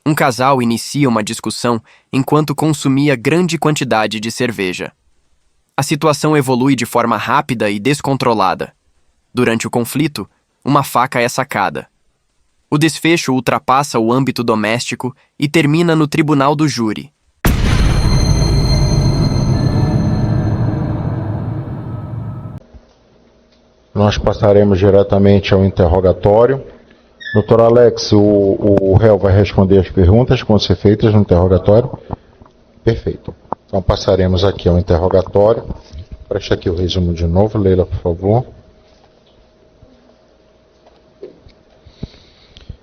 Um casal inicia uma discussão enquanto consumia grande quantidade de cerveja. A situação evolui de forma rápida e descontrolada. Durante o conflito, uma faca é sacada. O desfecho ultrapassa o âmbito doméstico e termina no tribunal do júri. Nós passaremos diretamente ao interrogatório. Doutor Alex, o réu vai responder as perguntas que vão ser feitas no interrogatório? Perfeito. Então passaremos aqui ao interrogatório. Preste aqui o resumo de novo, Leila, por favor.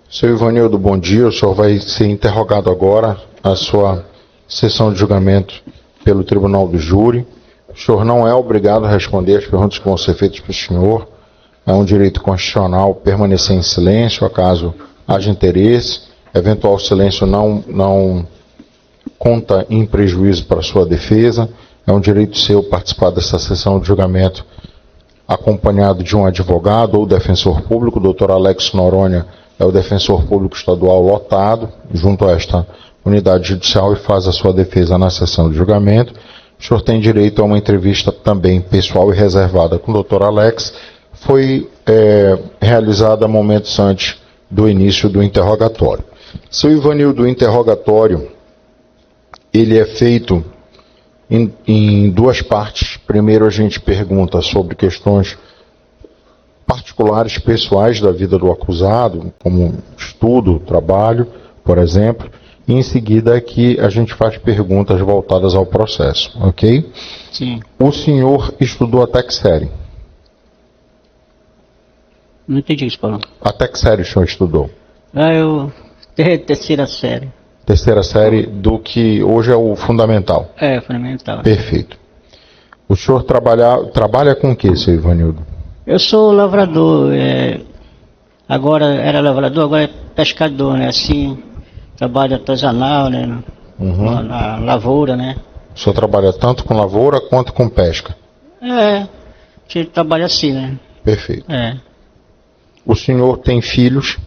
Seu Ivanildo, bom dia. O senhor vai ser interrogado agora à sua sessão de julgamento pelo Tribunal do Júri. O senhor não é obrigado a responder as perguntas que vão ser feitas para o senhor. É um direito constitucional permanecer em silêncio, acaso haja interesse. Eventual silêncio não conta em prejuízo para a sua defesa. É um direito seu participar dessa sessão de julgamento acompanhado de um advogado ou defensor público. O doutor Alex Noronha é o defensor público estadual lotado junto a esta unidade judicial e faz a sua defesa na sessão de julgamento. O senhor tem direito a uma entrevista também pessoal e reservada com o doutor Alex. Foi realizada momentos antes do início do interrogatório. Seu Ivanildo, o interrogatório ele é feito em duas partes. Primeiro a gente pergunta sobre questões particulares, pessoais da vida do acusado, como estudo, trabalho, por exemplo. E em seguida aqui a gente faz perguntas voltadas ao processo, ok? Sim. O senhor estudou até que série? Não entendi isso, Paulo. Até que série o senhor estudou? Eu... terceira série. Terceira série do que hoje é o fundamental? É, fundamental. Perfeito. O senhor trabalha com o que, seu Ivanildo? Eu sou lavrador, agora era lavrador, agora é pescador, né? Assim, trabalho artesanal, né? Na lavoura, né? O senhor trabalha tanto com lavoura quanto com pesca? A gente trabalha assim, né? Perfeito. É. O senhor tem filhos?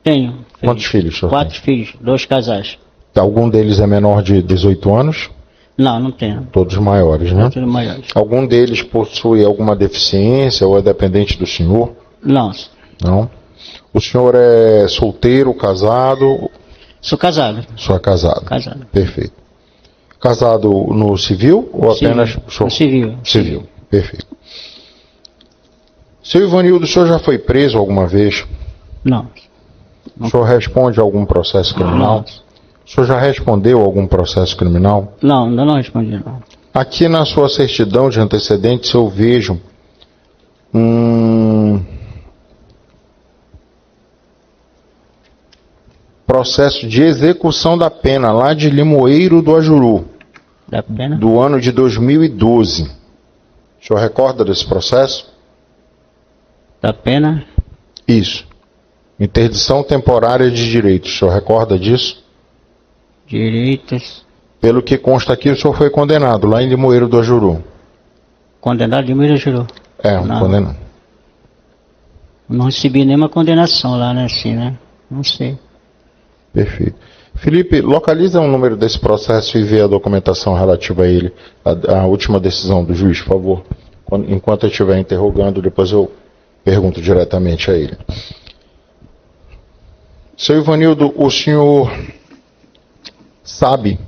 Tenho. Quantos filhos o senhor 4 filhos, 2 casais. tem? Algum deles é menor de 18 anos? Não, não tenho. Todos maiores, né? Todos maiores. Algum deles possui alguma deficiência ou é dependente do senhor? Não. Não. O senhor é solteiro, casado? Sou casado. O senhor é casado? Casado. Perfeito. Casado no civil ou apenas... No civil. Civil, perfeito. Seu Ivanildo, o senhor já foi preso alguma vez? Não. O senhor responde a algum processo criminal? Não. O senhor já respondeu a algum processo criminal? Não, ainda não respondi, não. Aqui na sua certidão de antecedentes eu vejo um processo de execução da pena lá de Limoeiro do Ajuru, Da pena? do ano de 2012. O senhor recorda desse processo? Da pena? Isso. Interdição temporária de direitos. O senhor recorda disso? Direitos. Pelo que consta aqui, o senhor foi condenado lá em Limoeiro do Ajuru. Condenado de Minas Jurou. Não. Condenado. Não recebi nenhuma condenação lá, né? Assim, né? Não sei. Perfeito. Felipe, localiza o número desse processo e vê a documentação relativa a ele, a última decisão do juiz, por favor. Enquanto eu estiver interrogando, depois eu pergunto diretamente a ele. Seu Ivanildo, o senhor sabe,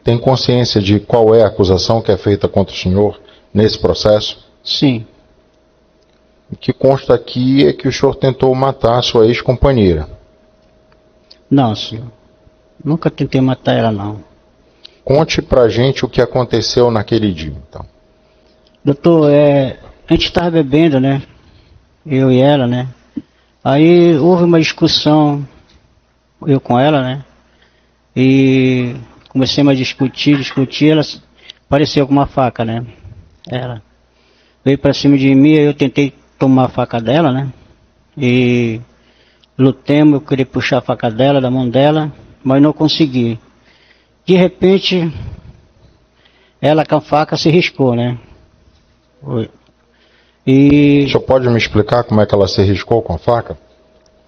tem consciência de qual é a acusação que é feita contra o senhor nesse processo? Sim. O que consta aqui é que o senhor tentou matar a sua ex-companheira. Não, senhor. Nunca tentei matar ela, não. Conte pra gente o que aconteceu naquele dia, então. Doutor, a gente estava bebendo, né? Eu e ela, né? Aí houve uma discussão, eu com ela, né? E comecei a discutir, ela apareceu com uma faca, né? Ela veio pra cima de mim, aí eu tentei tomar a faca dela, né? E lutemos, eu queria puxar a faca dela, da mão dela, mas não consegui. De repente, ela com a faca se riscou, né? E... O senhor pode me explicar como é que ela se riscou com a faca?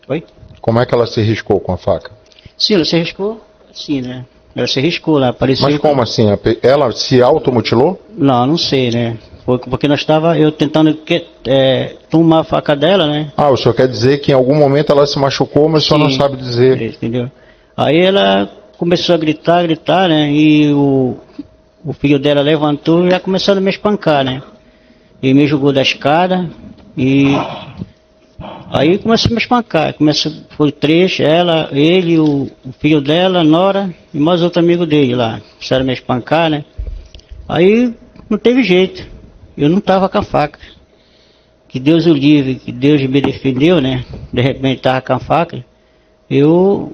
Oi? Como é que ela se riscou com a faca? Sim, ela se riscou, Sim, né? Ela se arriscou lá, apareceu. Mas como assim? Ela se automutilou? Não sei, né? Foi porque nós estava eu tentando tomar a faca dela, né? Ah, o senhor quer dizer que em algum momento ela se machucou, mas o senhor não Sim, sabe dizer. entendeu? Aí ela começou a gritar, né? E o filho dela levantou e já começou a me espancar, né? E me jogou da escada e aí começou a me espancar. Foi três, ela, ele, o filho dela, a nora e mais outro amigo dele lá. Começaram a me espancar, né? Aí não teve jeito. Eu não estava com a faca. Que Deus o livre, que Deus me defendeu, né? De repente estava com a faca. Eu,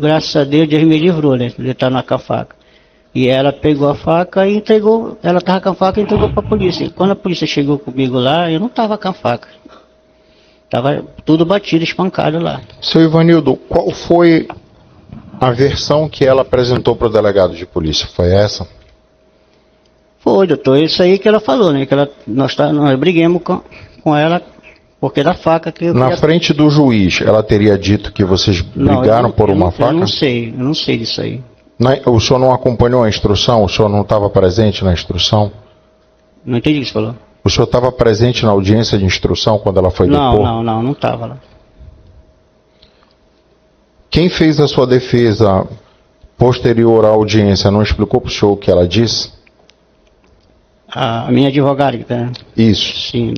graças a Deus, Deus me livrou, né? De estar com a faca. E ela pegou a faca e entregou. Ela estava com a faca e entregou para a polícia. Quando a polícia chegou comigo lá, eu não estava com a faca. Estava tudo batido, espancado lá. Seu Ivanildo, qual foi a versão que ela apresentou para o delegado de polícia? Foi essa? Foi, doutor, isso aí que ela falou, né? Que nós briguemos com ela porque da faca que eu Na frente do juiz, ela teria dito que vocês brigaram por uma faca? Eu não sei disso aí. O senhor não acompanhou a instrução? O senhor não estava presente na instrução? Não entendi o que você falou. O senhor estava presente na audiência de instrução quando ela foi depor? Não estava lá. Quem fez a sua defesa posterior à audiência não explicou para o senhor o que ela disse? A minha advogada, né? Isso. Sim.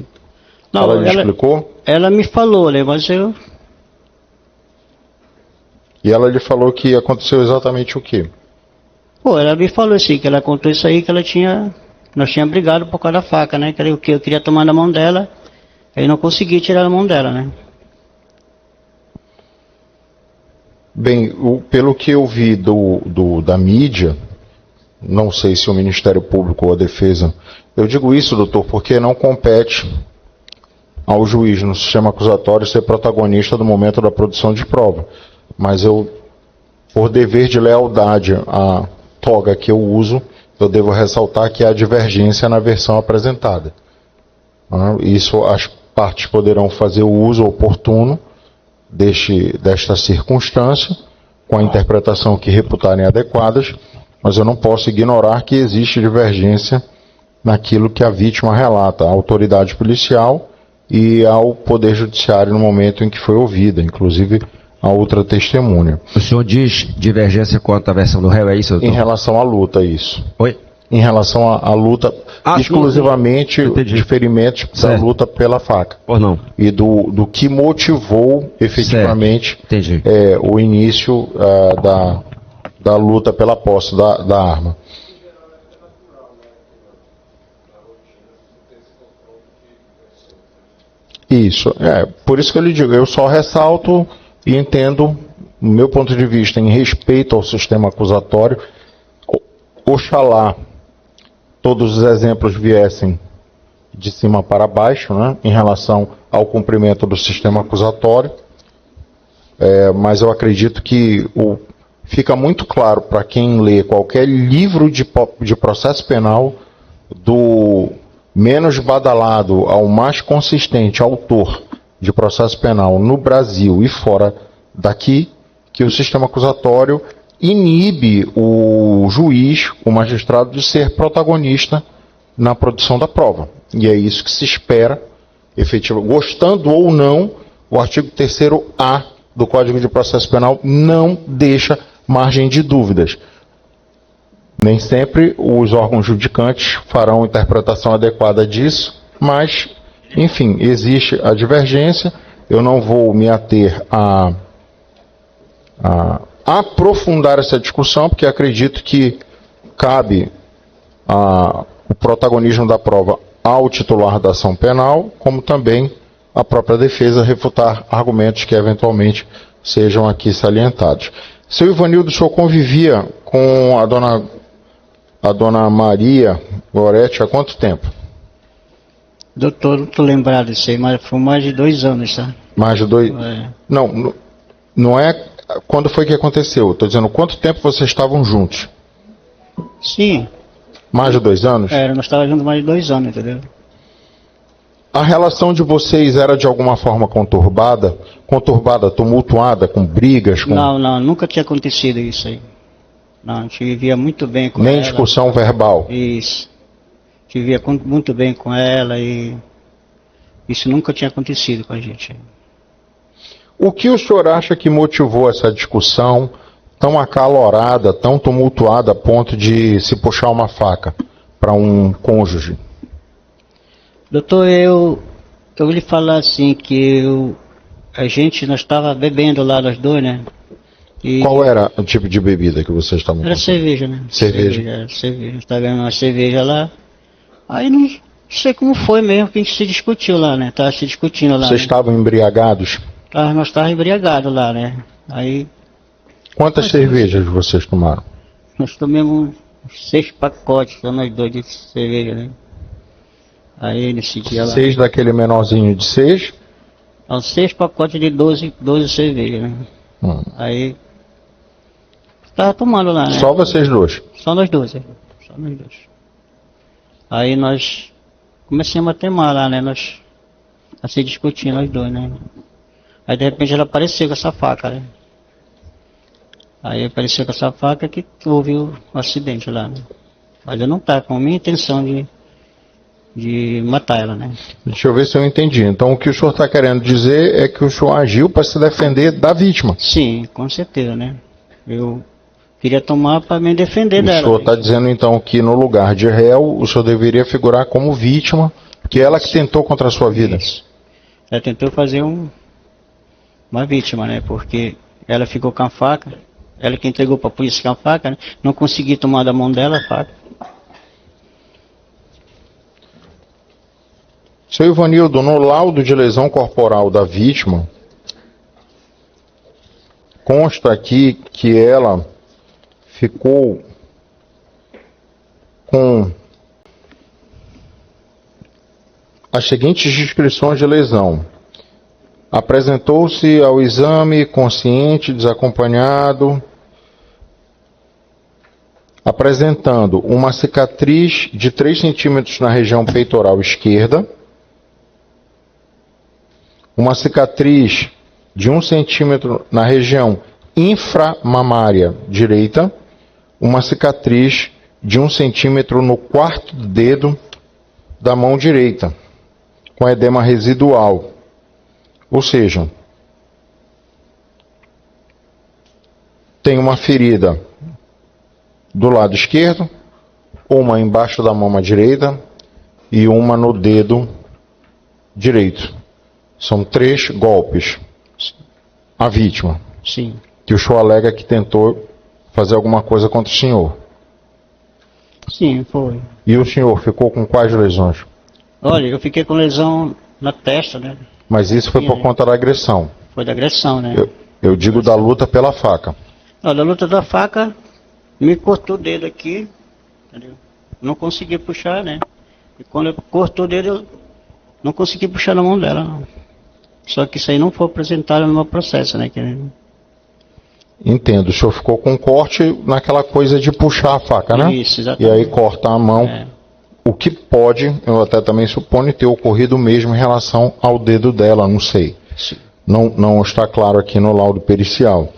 Não, ela lhe explicou? Ela me falou, né? Mas eu... E ela lhe falou que aconteceu exatamente o quê? Pô, ela me falou assim, que ela contou isso aí, que nós tínhamos brigado por causa da faca, né? Que eu queria tomar na mão dela, aí não consegui tirar a mão dela, né? Bem, pelo que eu vi da mídia, não sei se o Ministério Público ou a Defesa, eu digo isso, doutor, porque não compete ao juiz no sistema acusatório ser protagonista do momento da produção de prova. Mas eu, por dever de lealdade à toga que eu uso, eu devo ressaltar que há divergência na versão apresentada. Isso as partes poderão fazer o uso oportuno desta circunstância, com a interpretação que reputarem adequadas, mas eu não posso ignorar que existe divergência naquilo que a vítima relata à autoridade policial e ao Poder Judiciário no momento em que foi ouvida, inclusive a outra testemunha. O senhor diz divergência quanto à versão do réu, é isso, doutor? Em relação à luta, isso. Oi? Em relação à luta, exclusivamente de ferimentos da luta pela faca. Por não. E do que motivou efetivamente o início da luta pela posse da arma. Isso, por isso que eu lhe digo, eu só ressalto e entendo, do meu ponto de vista, em respeito ao sistema acusatório, oxalá todos os exemplos viessem de cima para baixo, né, em relação ao cumprimento do sistema acusatório, mas eu acredito que fica muito claro para quem lê qualquer livro de processo penal, do menos badalado ao mais consistente autor de processo penal no Brasil e fora daqui, que o sistema acusatório inibe o juiz, o magistrado, de ser protagonista na produção da prova. E é isso que se espera, efetivamente. Gostando ou não, o artigo 3º-A do Código de Processo Penal não deixa margem de dúvidas. Nem sempre os órgãos judicantes farão interpretação adequada disso, mas, enfim, existe a divergência. Eu não vou me ater a aprofundar essa discussão, porque acredito que cabe o protagonismo da prova ao titular da ação penal, como também a própria defesa refutar argumentos que eventualmente sejam aqui salientados. Seu Ivanildo, o senhor convivia com a dona Maria Goretti há quanto tempo? Doutor, não estou lembrado disso aí, mas foi mais de 2 anos, tá? Mais de 2? Não é quando foi que aconteceu. Estou dizendo, quanto tempo vocês estavam juntos? Sim. Mais de 2 anos? Nós estávamos juntos mais de 2 anos, entendeu? A relação de vocês era de alguma forma conturbada? Conturbada, tumultuada, com brigas? Com... Não, nunca tinha acontecido isso aí. Não, a gente vivia muito bem com Nem ela. discussão verbal? Isso. A gente vivia muito bem com ela e isso nunca tinha acontecido com a gente. O que o senhor acha que motivou essa discussão tão acalorada, tão tumultuada, a ponto de se puxar uma faca para um cônjuge? Doutor, eu vou lhe falar assim que nós estava bebendo lá nós dois, né? E Qual era o tipo de bebida que vocês estavam era tomando? cerveja, né? Cerveja. Cerveja. Nós estávamos bebendo uma cerveja lá. Aí não sei como foi mesmo que a gente se discutiu lá, né? Tava se discutindo lá. Vocês né? estavam embriagados? Nós estávamos embriagados lá, né? Aí Quantas cervejas vocês tomaram? nós tomamos uns 6 pacotes, só nós dois de cerveja, né? Aí nesse dia lá. 6 daquele menorzinho de 6? Uns 6 pacotes de 12 cervejas, né? Aí tava tomando lá, né? Só vocês dois? Só nós dois, é. Só nós dois. Aí nós começamos a temar lá, né? Nós a se discutir, nós dois, né? Aí de repente ela apareceu com essa faca, né? Aí apareceu com essa faca que houve o acidente lá, né? Mas eu não tava com a minha intenção de matar ela, né? Deixa eu ver se eu entendi. Então o que o senhor está querendo dizer é que o senhor agiu para se defender da vítima. Sim, com certeza, né? Eu queria tomar para me defender O dela. senhor está dizendo então que no lugar de réu, o senhor deveria figurar como vítima, que ela que tentou contra a sua vida. Isso. Ela tentou fazer uma vítima, né? Porque ela ficou com a faca, ela que entregou para a polícia com a faca, né? Não consegui tomar da mão dela a faca. Seu Ivanildo, no laudo de lesão corporal da vítima, consta aqui que ela ficou com as seguintes descrições de lesão. Apresentou-se ao exame consciente, desacompanhado, apresentando uma cicatriz de 3 centímetros na região peitoral esquerda, uma cicatriz de 1 centímetro na região inframamária direita, uma cicatriz de 1 centímetro no 4º dedo da mão direita, com edema residual. Ou seja, tem uma ferida do lado esquerdo, uma embaixo da mama direita e uma no dedo direito. São 3 golpes. A vítima, Sim. que o senhor alega que tentou fazer alguma coisa contra o senhor. Sim, foi. E o senhor ficou com quais lesões? Olha, eu fiquei com lesão na testa, né? Mas isso foi por conta da agressão. Foi da agressão, né? Eu digo da luta pela faca. Olha, a luta da faca me cortou o dedo aqui, entendeu? Não consegui puxar, né? E quando eu cortou o dedo, eu não consegui puxar na mão dela, não. Só que isso aí não foi apresentado no meu processo, né? Entendo. O senhor ficou com corte naquela coisa de puxar a faca, né? Isso, E exatamente. aí corta a mão. É. O que pode, eu até também suponho, ter ocorrido mesmo em relação ao dedo dela, não sei. Sim. Não está claro aqui no laudo pericial.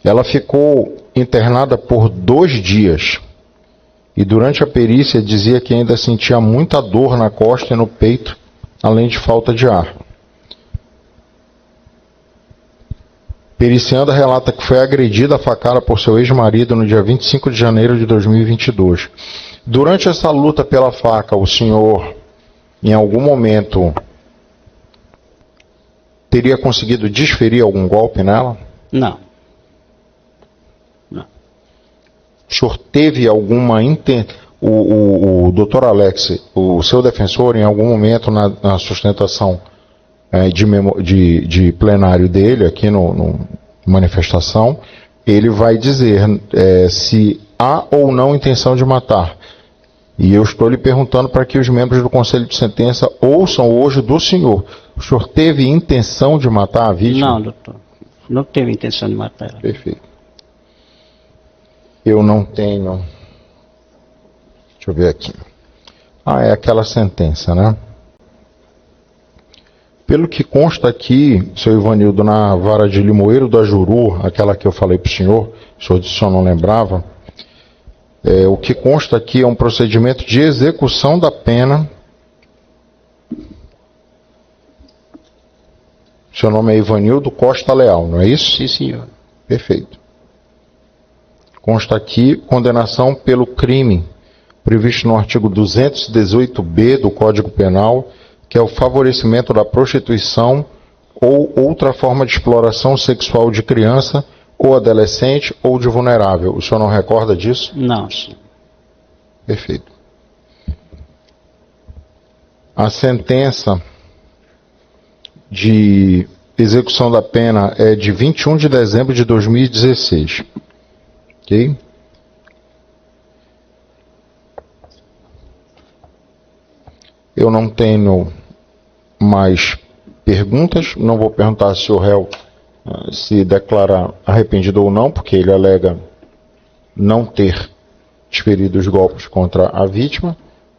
Ela ficou internada por 2 dias. E durante a perícia dizia que ainda sentia muita dor na costa e no peito, além de falta de ar. Pericianda relata que foi agredida a facada por seu ex-marido no dia 25 de janeiro de 2022. Durante essa luta pela faca, o senhor, em algum momento, teria conseguido desferir algum golpe nela? Não. O senhor teve alguma o doutor Alex, o seu defensor, em algum momento na sustentação de plenário dele, aqui no manifestação, ele vai dizer se há ou não intenção de matar. E eu estou lhe perguntando para que os membros do Conselho de Sentença ouçam hoje do senhor. O senhor teve intenção de matar a vítima? Não, doutor. Não teve intenção de matar ela. Perfeito. Eu não tenho... Deixa eu ver aqui. É aquela sentença, né? Pelo que consta aqui, seu Ivanildo, na vara de Limoeiro da Juru, aquela que eu falei para o senhor disse que o senhor não lembrava, o que consta aqui é um procedimento de execução da pena. Seu nome é Ivanildo Costa Leal, não é isso? Sim, senhor. Perfeito. Consta aqui condenação pelo crime previsto no artigo 218b do Código Penal, que é o favorecimento da prostituição ou outra forma de exploração sexual de criança ou adolescente ou de vulnerável. O senhor não recorda disso? Não, sim. Perfeito. A sentença de execução da pena é de 21 de dezembro de 2016. Ok? Eu não tenho mais perguntas. Não vou perguntar se o réu se declara arrependido ou não, porque ele alega não ter desferido os golpes contra a vítima.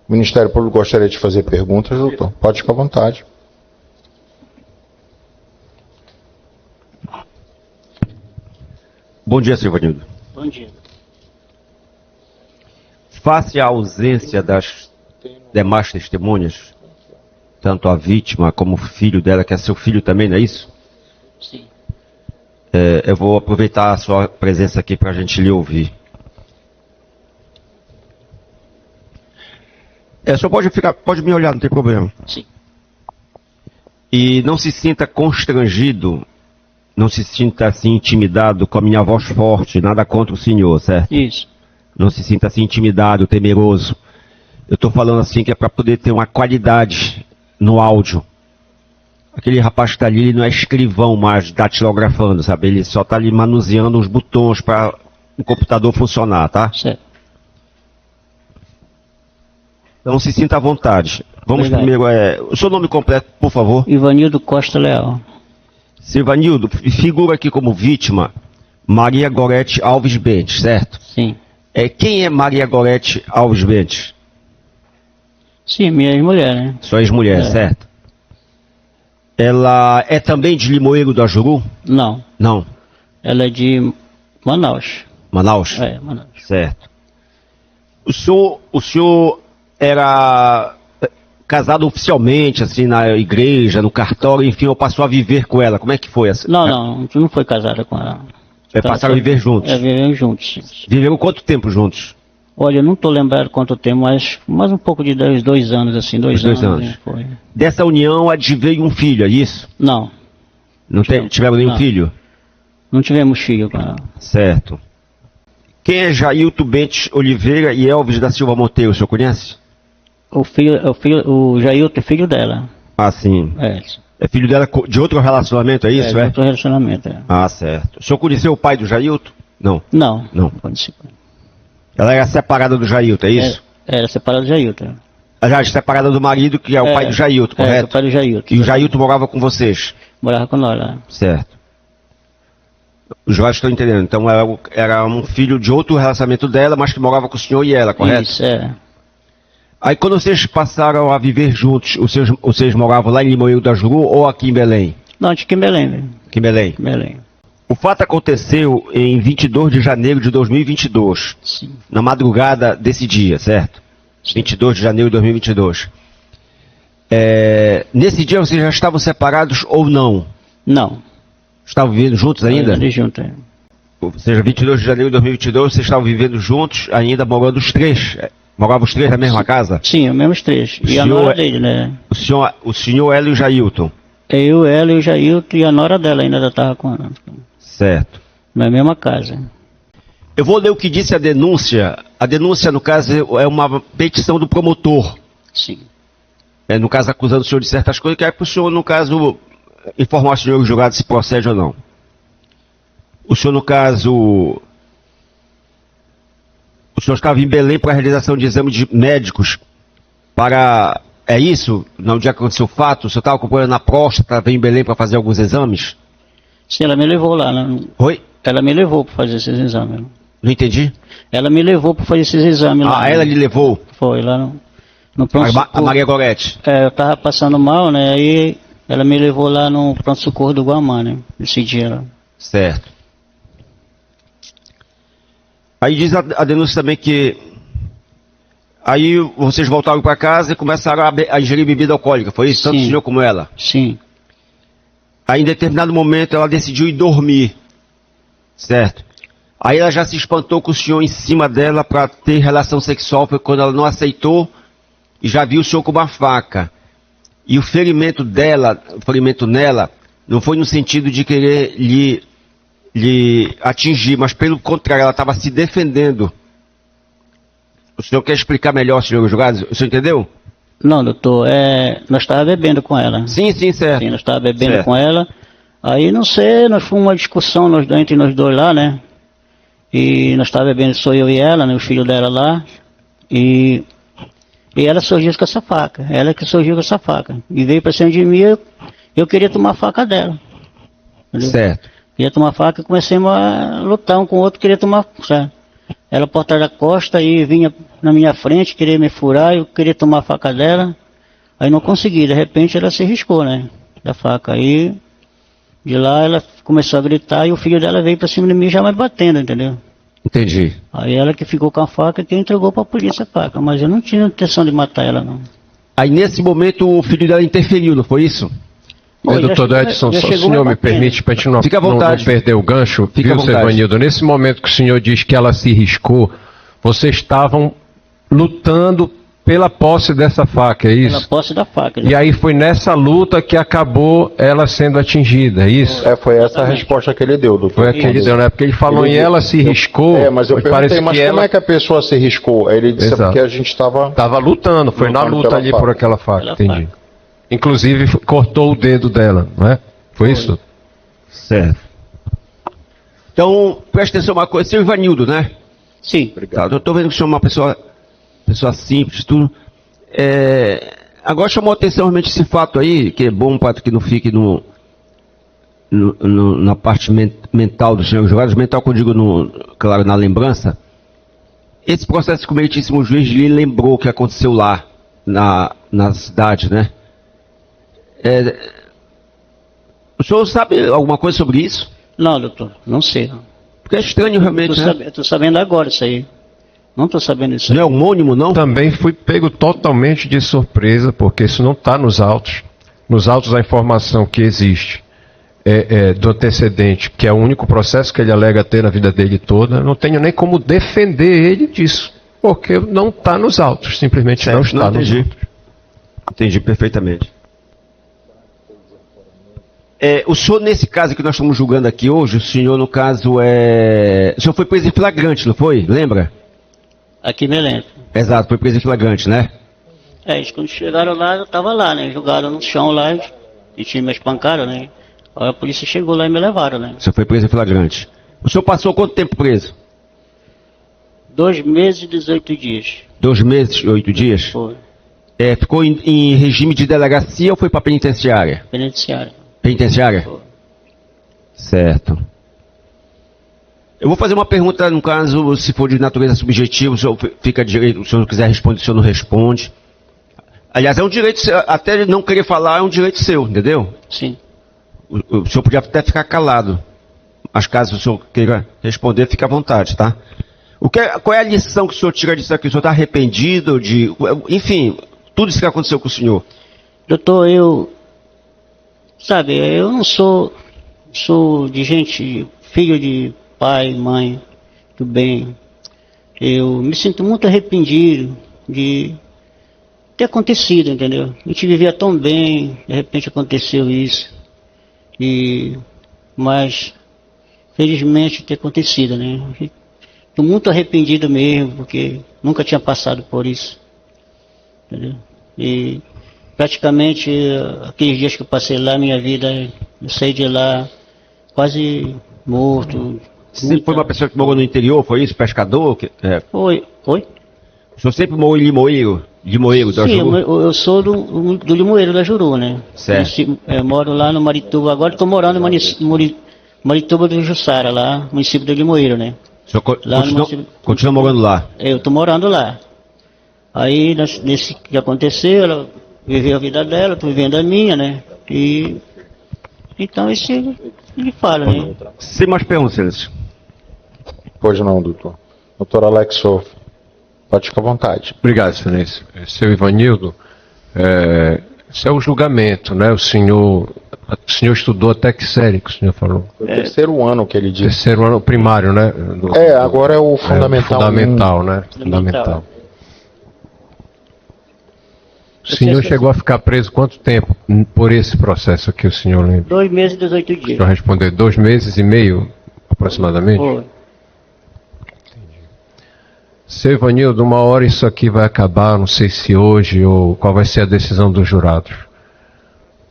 O Ministério Público gostaria de fazer perguntas, doutor. Pode ficar à vontade. Bom dia, senhor Ivanildo. Bom dia. Face à ausência das demais testemunhas, tanto a vítima como o filho dela, que é seu filho também, não é isso? Sim. Eu vou aproveitar a sua presença aqui para a gente lhe ouvir. O senhor pode me olhar, não tem problema. Sim. E não se sinta constrangido, não se sinta assim intimidado com a minha voz forte, nada contra o senhor, certo? Isso. Não se sinta assim intimidado, temeroso. Eu estou falando assim que é para poder ter uma qualidade no áudio. Aquele rapaz que está ali, ele não é escrivão mais datilografando, sabe? Ele só está ali manuseando os botões para o computador funcionar, tá? Certo. Então se sinta à vontade. Vamos Obrigado. primeiro, o seu nome completo, por favor. Ivanildo Costa Leal. Silvanildo, figura aqui como vítima Maria Gorete Alves Bentes, certo? Sim. Quem é Maria Gorete Alves Bentes? Sim, minha ex-mulher, né? Sua ex-mulher, certo? Ela é também de Limoeiro do Ajuru? Não. Não. Ela é de Manaus. Manaus? É, Manaus. Certo. O senhor era casado oficialmente, assim, na igreja, no cartório, enfim, ou passou a viver com ela? Como é que foi essa? Não, a gente não foi casada com ela. Passaram a viver juntos? Vivemos juntos, sim. Viveram quanto tempo juntos? Olha, eu não estou lembrado quanto tempo, mas mais um pouco de 2 anos, assim, dois anos. Né? Foi. Dessa união adveio um filho, é isso? Não. Não tiveram nenhum filho? Não tivemos filho com ela. Certo. Quem é Jailton Bentes Oliveira e Elvis da Silva Monteiro, o senhor conhece? O Jailton é filho dela. Ah, sim. É. É filho dela de outro relacionamento, é isso? De outro relacionamento, é. Ah, certo. O senhor conheceu o pai do Jailton? Não. Não. Pode. Ela era separada do Jailton, é isso? Era separada do Jailton. Já separada do marido, que é o pai do Jailton, correto? É, o pai do Jailton. E o Jailton morava com vocês? Morava com nós lá. Certo. Os jovens estão entendendo. Então era um filho de outro relacionamento dela, mas que morava com o senhor e ela, correto? Isso, é. Aí quando vocês passaram a viver juntos, vocês moravam lá em Limoeiro da Juru ou aqui em Belém? Não, aqui em Belém, velho. Aqui em Belém? Belém. O fato aconteceu em 22 de janeiro de 2022. Sim. Na madrugada desse dia, certo? 22 de janeiro de 2022. Nesse dia vocês já estavam separados ou não? Não. Estavam vivendo juntos ainda? Vivendo juntos, é. Ou seja, 22 de janeiro de 2022 vocês estavam vivendo juntos, ainda morando os três. Moravam os três na mesma casa? Sim, os mesmos três. E a nora dele, né? O senhor, ela e o Jailton? Eu, ela e o Jailton e a nora dela ainda estava com ela. Certo. Na mesma casa. Eu vou ler o que disse a denúncia. A denúncia, no caso, é uma petição do promotor. Sim. No caso, acusando o senhor de certas coisas, que é para o senhor, no caso, informar o senhor julgado se procede ou não. O senhor, no caso... O senhor estava em Belém para a realização de exames médicos para... É isso? No dia que aconteceu o fato, o senhor estava acompanhando a próstata, veio em Belém para fazer alguns exames? Sim, ela me levou lá. Oi? Ela me levou para fazer esses exames. Não entendi? Ela me levou para fazer esses exames lá. Ah, ela lhe levou? Foi, lá no pronto-socorro. A Maria Gorete? Eu estava passando mal, né? Aí ela me levou lá no pronto-socorro do Guamá, né? Esse dia lá. Certo. Aí diz a denúncia também que aí vocês voltaram para casa e começaram a ingerir bebida alcoólica, foi isso? Tanto o Sim. senhor como ela. Sim, Aí em determinado momento ela decidiu ir dormir, certo? Aí ela já se espantou com o senhor em cima dela para ter relação sexual, foi quando ela não aceitou e já viu o senhor com uma faca. E o ferimento dela, o ferimento nela, não foi no sentido de querer lhe atingir, mas pelo contrário, ela estava se defendendo. O senhor quer explicar melhor, senhor julgado? O senhor entendeu? não, doutor, nós estávamos bebendo com ela. Sim, certo. Sim, nós estávamos bebendo Certo. com ela. Aí, não sei, nós fomos uma discussão entre nós dois lá, né? E nós estávamos bebendo, sou eu e ela, né? O filho dela lá. E ela surgiu com essa faca. Ela que surgiu com essa faca. E veio pra cima de mim, eu queria tomar a faca dela. Entendeu? Certo. Queria tomar a faca e comecei a lutar um com o outro, queria tomar, sabe? Ela por trás da costa e vinha na minha frente, queria me furar, eu queria tomar a faca dela. Aí não consegui, de repente ela se riscou, né? Da faca. Aí, de lá ela começou a gritar e o filho dela veio pra cima de mim já me batendo, entendeu? Entendi. Aí ela que ficou com a faca, que entregou pra polícia a faca. Mas eu não tinha intenção de matar ela, não. Aí nesse momento o filho dela interferiu, não foi isso? Pô, já Doutor chegou- Edson, já só o chegou senhor me me batendo. permite, para a gente não, Fica à não vontade. perder o gancho, Fica à viu, vontade. Sevanildo? Nesse momento que o senhor diz que ela se riscou, vocês estavam lutando pela posse dessa faca, é Pela isso? posse da faca. E aí foi nessa luta que acabou ela sendo atingida, é isso? Foi essa a resposta que ele deu, doutor. Foi aquele deu, né? Porque ele falou Ele em ela se riscou. Mas eu parece perguntei, mas que como ela é que a pessoa se riscou? Aí ele disse Exato. porque a gente estava... estava lutando, foi na Lutando luta pela ali faca. por aquela faca, Pela entendi. faca. Inclusive cortou o dedo dela, não é? Foi isso? Certo. Então, presta atenção uma coisa, seu Ivanildo, né? Sim. Tá, eu tô vendo que o senhor é uma pessoa simples, tudo. Agora chamou a atenção realmente esse fato aí, que é bom para que não fique na parte mental do senhor julgado, mental que eu digo, claro, na lembrança. Esse processo que o meritíssimo juiz lhe lembrou o que aconteceu lá, na cidade, né? O senhor sabe alguma coisa sobre isso? Não, doutor, não sei. Não. Porque é estranho realmente, né? Tô sabendo agora isso aí. Não tô sabendo isso Não aí. é homônimo, não? Também fui pego totalmente de surpresa, porque isso não está nos autos. Nos autos a informação que existe do antecedente, que é o único processo que ele alega ter na vida dele toda, não tenho nem como defender ele disso, porque não está nos autos, simplesmente não está nos entendi. autos. Entendi perfeitamente. O senhor, nesse caso que nós estamos julgando aqui hoje, o senhor, no caso, o senhor foi preso em flagrante, não foi? Lembra? Aqui me lembro. Exato, foi preso em flagrante, né? Eles quando chegaram lá, eu tava lá, né? Jogaram no chão lá e tinha me espancaram, né? Aí a polícia chegou lá e me levaram, né? O senhor foi preso em flagrante. O senhor passou quanto tempo preso? 2 meses e 18 dias. 2 meses e 8 dias? Foi. Ficou em regime de delegacia ou foi para penitenciária? Penitenciário. Penitenciária? Foi. Certo. Eu vou fazer uma pergunta, no caso, se for de natureza subjetiva, o senhor fica direito, se o senhor quiser responder, o senhor não responde. Aliás, é um direito seu, até não querer falar é um direito seu, entendeu? Sim. O senhor podia até ficar calado. Mas caso o senhor queira responder, fique à vontade, tá? Qual é a lição que o senhor tira disso aqui? O senhor está arrependido de... Enfim, tudo isso que aconteceu com o senhor. Doutor, sabe, eu não sou de gente, filho de pai, mãe, do bem. Eu me sinto muito arrependido de ter acontecido, entendeu? A gente vivia tão bem, de repente aconteceu isso. Mas, felizmente, ter acontecido, né? Estou muito arrependido mesmo, porque nunca tinha passado por isso. Entendeu? E praticamente aqueles dias que eu passei lá, minha vida, eu saí de lá quase morto. Você foi uma pessoa que morou no interior, foi isso? Pescador? Foi. O senhor sempre morou em Limoeiro, da Sim, Juru? eu sou do Limoeiro da Juru, né? Certo. Eu moro lá no Marituba, agora estou morando no Marituba do Jussara, lá, município do Limoeiro, né? O senhor Lá no município- continua morando lá? Eu estou morando lá. Aí, nesse que aconteceu, ela viveu a vida dela, estou vivendo a minha, né? E então isso ele fala, né? Sem mais perguntas, Silêncio. Pois não, doutor. Doutor Alex Souza, pode ficar à vontade. Obrigado, Excelência. Seu Ivanildo, isso é o julgamento, né? O senhor estudou até que série que o senhor falou? Foi o terceiro ano que ele disse. Terceiro ano primário, né? Agora é o fundamental. Fundamental, né? Fundamental. O senhor chegou a ficar preso quanto tempo por esse processo aqui, o senhor lembra? 2 meses e 18 O dias. senhor respondeu 2 meses e meio, aproximadamente? Foi. Seu Ivanildo, uma hora isso aqui vai acabar, não sei se hoje ou qual vai ser a decisão dos jurados.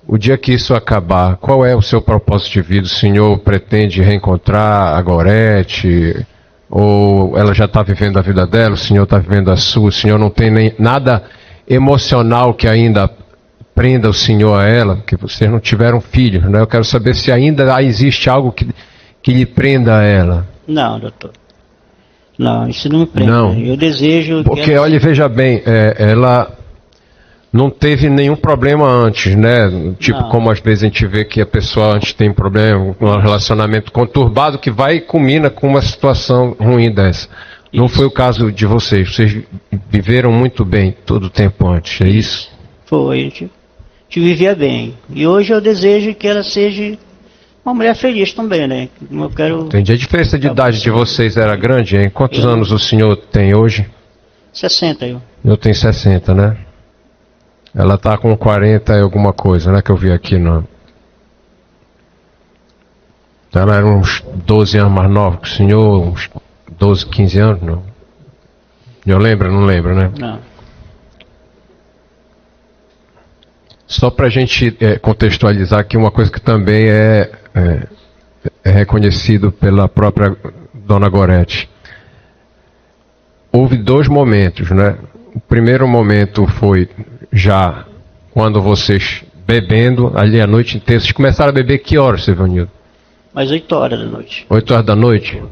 O dia que isso acabar, qual é o seu propósito de vida? O senhor pretende reencontrar a Gorete? Ou ela já está vivendo a vida dela, o senhor está vivendo a sua, o senhor não tem nem nada emocional que ainda prenda o senhor a ela, porque vocês não tiveram filhos, né? Eu quero saber se ainda existe algo que lhe prenda a ela. Não, doutor. Não, isso não me prende. Não. Eu desejo que Porque, ela- olha, veja bem, ela não teve nenhum problema antes, né? Tipo, Não. como às vezes a gente vê que a pessoa antes tem problema, um relacionamento conturbado que vai e culmina com uma situação ruim dessa. Não foi o caso de vocês. Vocês viveram muito bem todo o tempo antes, é isso? Foi, a gente vivia bem. E hoje eu desejo que ela seja uma mulher feliz também, né? Eu quero Entendi. A diferença de idade de vocês era grande, hein? Quantos anos o senhor tem hoje? 60, eu. Eu tenho 60, né? Ela tá com 40 e alguma coisa, né? Que eu vi aqui no... Ela era uns 12 anos mais nova que o senhor, uns 12, 15 anos, não? Eu lembro, não lembro, né? Não. Só pra gente contextualizar aqui uma coisa que também é reconhecido pela própria Dona Gorete. Houve 2 momentos, né? O primeiro momento foi já quando vocês bebendo, ali a noite inteira. Vocês começaram a beber que horas, seu Ivanildo? Às 8 horas da noite. 8 horas da noite?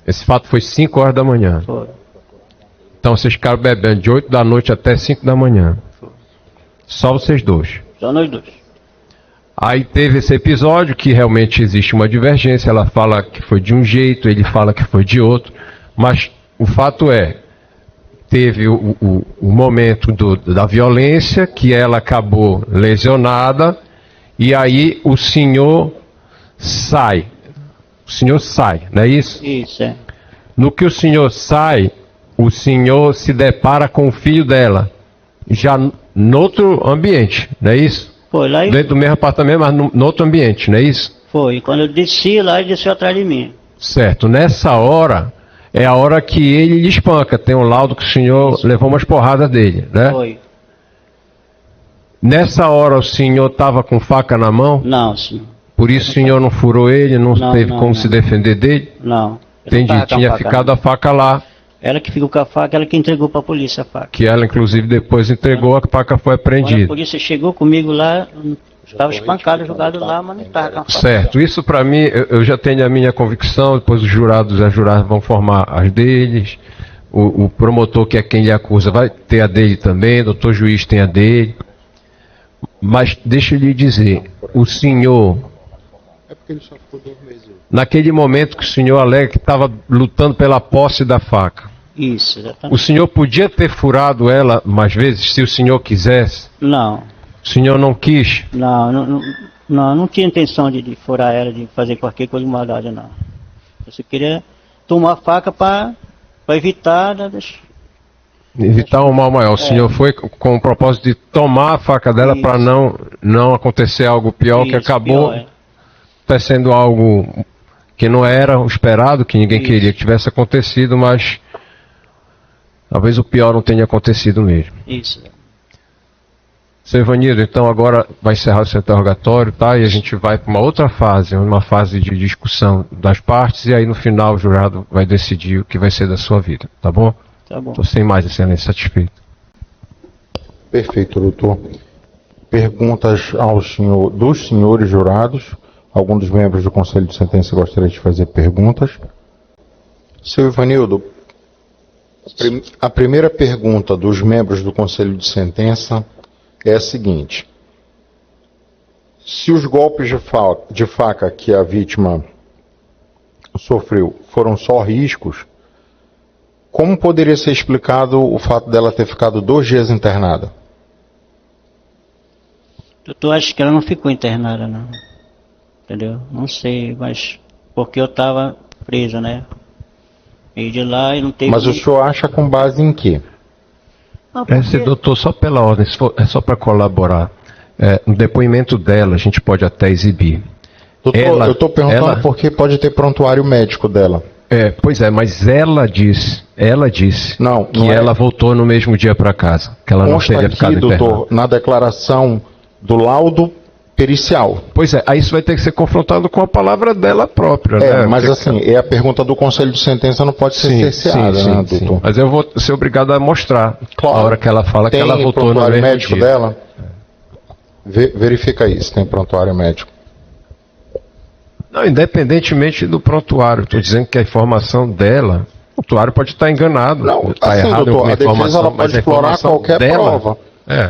Esse fato foi 5 horas da manhã. Foi. Então vocês ficaram bebendo de 8 da noite até 5 da manhã. Só vocês dois. Só nós dois. Aí teve esse episódio que realmente existe uma divergência. Ela fala que foi de um jeito, ele fala que foi de outro. Mas o fato é, teve o momento da violência, que ela acabou lesionada, e aí o senhor sai. O senhor sai, não é isso? Isso, é. No que o senhor sai, o senhor se depara com o filho dela, já noutro ambiente, não é isso? Foi lá e Dentro do mesmo apartamento, mas no outro ambiente, não é isso? foi. Quando eu desci lá, ele desceu atrás de mim. Certo. Nessa hora, é a hora que ele lhe espanca. Tem um laudo que o senhor levou umas porradas dele, né? Foi. Nessa hora o senhor estava com faca na mão, Não, senhor. por isso o senhor não furou ele, não teve como não. se defender dele? Não. Eu não Entendi, tava com a tinha faca, ficado não. a faca lá, Ela que ficou com a faca, ela que entregou pra polícia a faca. que ela inclusive depois entregou, a faca foi Quando a apreendida. polícia chegou comigo lá, estava espancado, jogado lá, mas não estava com a faca. Certo, isso para mim, eu já tenho a minha convicção, depois os jurados vão formar as deles, o promotor, que é quem lhe acusa, vai ter a dele também, o doutor juiz tem a dele. Mas deixa eu lhe dizer, o senhor, É porque ele só ficou 2 meses. naquele momento que o senhor alega que estava lutando pela posse da faca, Isso, o exatamente. senhor podia ter furado ela mais vezes, se o senhor quisesse? Não, O senhor não quis? não tinha intenção de furar ela, de fazer qualquer coisa de maldade, não. Eu só queria tomar a faca para evitar, né, Evitar um mal maior. O senhor foi com o propósito de tomar a faca dela para não acontecer algo pior, que Isso, acabou pior, é. acontecendo algo que não era o esperado, que ninguém queria que tivesse acontecido, mas talvez o pior não tenha acontecido mesmo. Isso. Seu Ivanildo, então agora vai encerrar o seu interrogatório, tá? E a gente vai para uma outra fase, uma fase de discussão das partes, e aí no final o jurado vai decidir o que vai ser da sua vida, tá bom? Tá bom. Estou sem mais, excelência, satisfeito. Perfeito, doutor. Perguntas dos senhores jurados. Algum dos membros do Conselho de Sentença gostaria de fazer perguntas? Seu Ivanildo, a primeira pergunta dos membros do Conselho de Sentença é a seguinte. Se os golpes de faca que a vítima sofreu foram só riscos, como poderia ser explicado o fato dela ter ficado 2 dias internada? Doutor, acho que ela não ficou internada, não. Entendeu? Não sei, mas porque eu estava preso, né? E de lá e não teve... Mas o senhor acha com base em quê? Ah, porque... Doutor, só pela ordem, é só para colaborar. No depoimento dela, a gente pode até exibir. Doutor, eu estou perguntando porque pode ter prontuário médico dela. Pois é, mas ela disse Não, que não é. ela voltou no mesmo dia para casa, que ela não Consta teria aqui, ficado internada. doutor, na declaração do laudo pericial. Pois é, aí isso vai ter que ser confrontado com a palavra dela própria, né? Mas assim, a pergunta do conselho de sentença não pode ser cerceada, né, doutor? Sim. Mas eu vou ser obrigado a mostrar, Claro. a hora que ela fala que ela voltou no prontuário mesmo médico dia. dela? Verifica isso, tem prontuário médico. Não, independentemente do prontuário, estou dizendo que a informação dela, o prontuário pode estar enganado. Não, está assim, errado doutor, com a defesa ela mas pode a explorar informação qualquer dela, prova.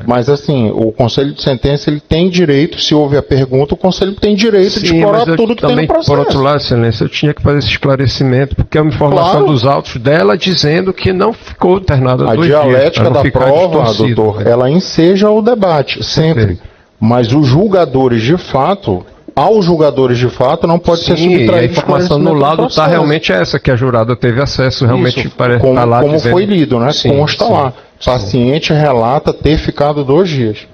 Mas assim, o conselho de sentença ele tem direito, se houve a pergunta, o conselho tem direito de explorar tudo que tem no processo. Por outro lado, excelência, eu tinha que fazer esse esclarecimento, porque é uma informação dos autos dela dizendo que não ficou internada A 2 dias. dialética da prova, doutor, ela enseja o debate, sempre. Mas os julgadores de fato, aos julgadores de fato, não pode ser subtraído. A informação no laudo está realmente essa, que a jurada teve acesso, realmente parece como, tá lá como dizendo... foi lido, né? Consta lá. Paciente relata ter ficado 2 dias.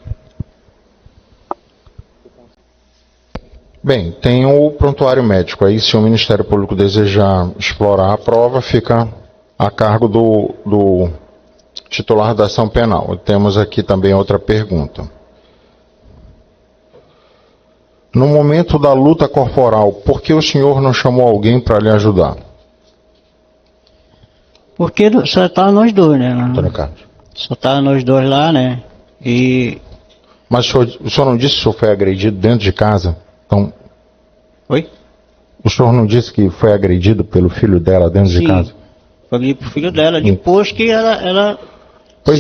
Bem, tem o prontuário médico. Aí, se o Ministério Público desejar explorar a prova, fica a cargo do titular da ação penal. Temos aqui também outra pergunta. No momento da luta corporal, por que o senhor não chamou alguém para lhe ajudar? Porque só estavam nós dois, né? Antônio Carlos. Só estavam nós dois lá, né? Mas o senhor não disse que o senhor foi agredido dentro de casa? Então, Oi? o senhor não disse que foi agredido pelo filho dela dentro de casa? Foi pro filho dela, depois que ela... Pois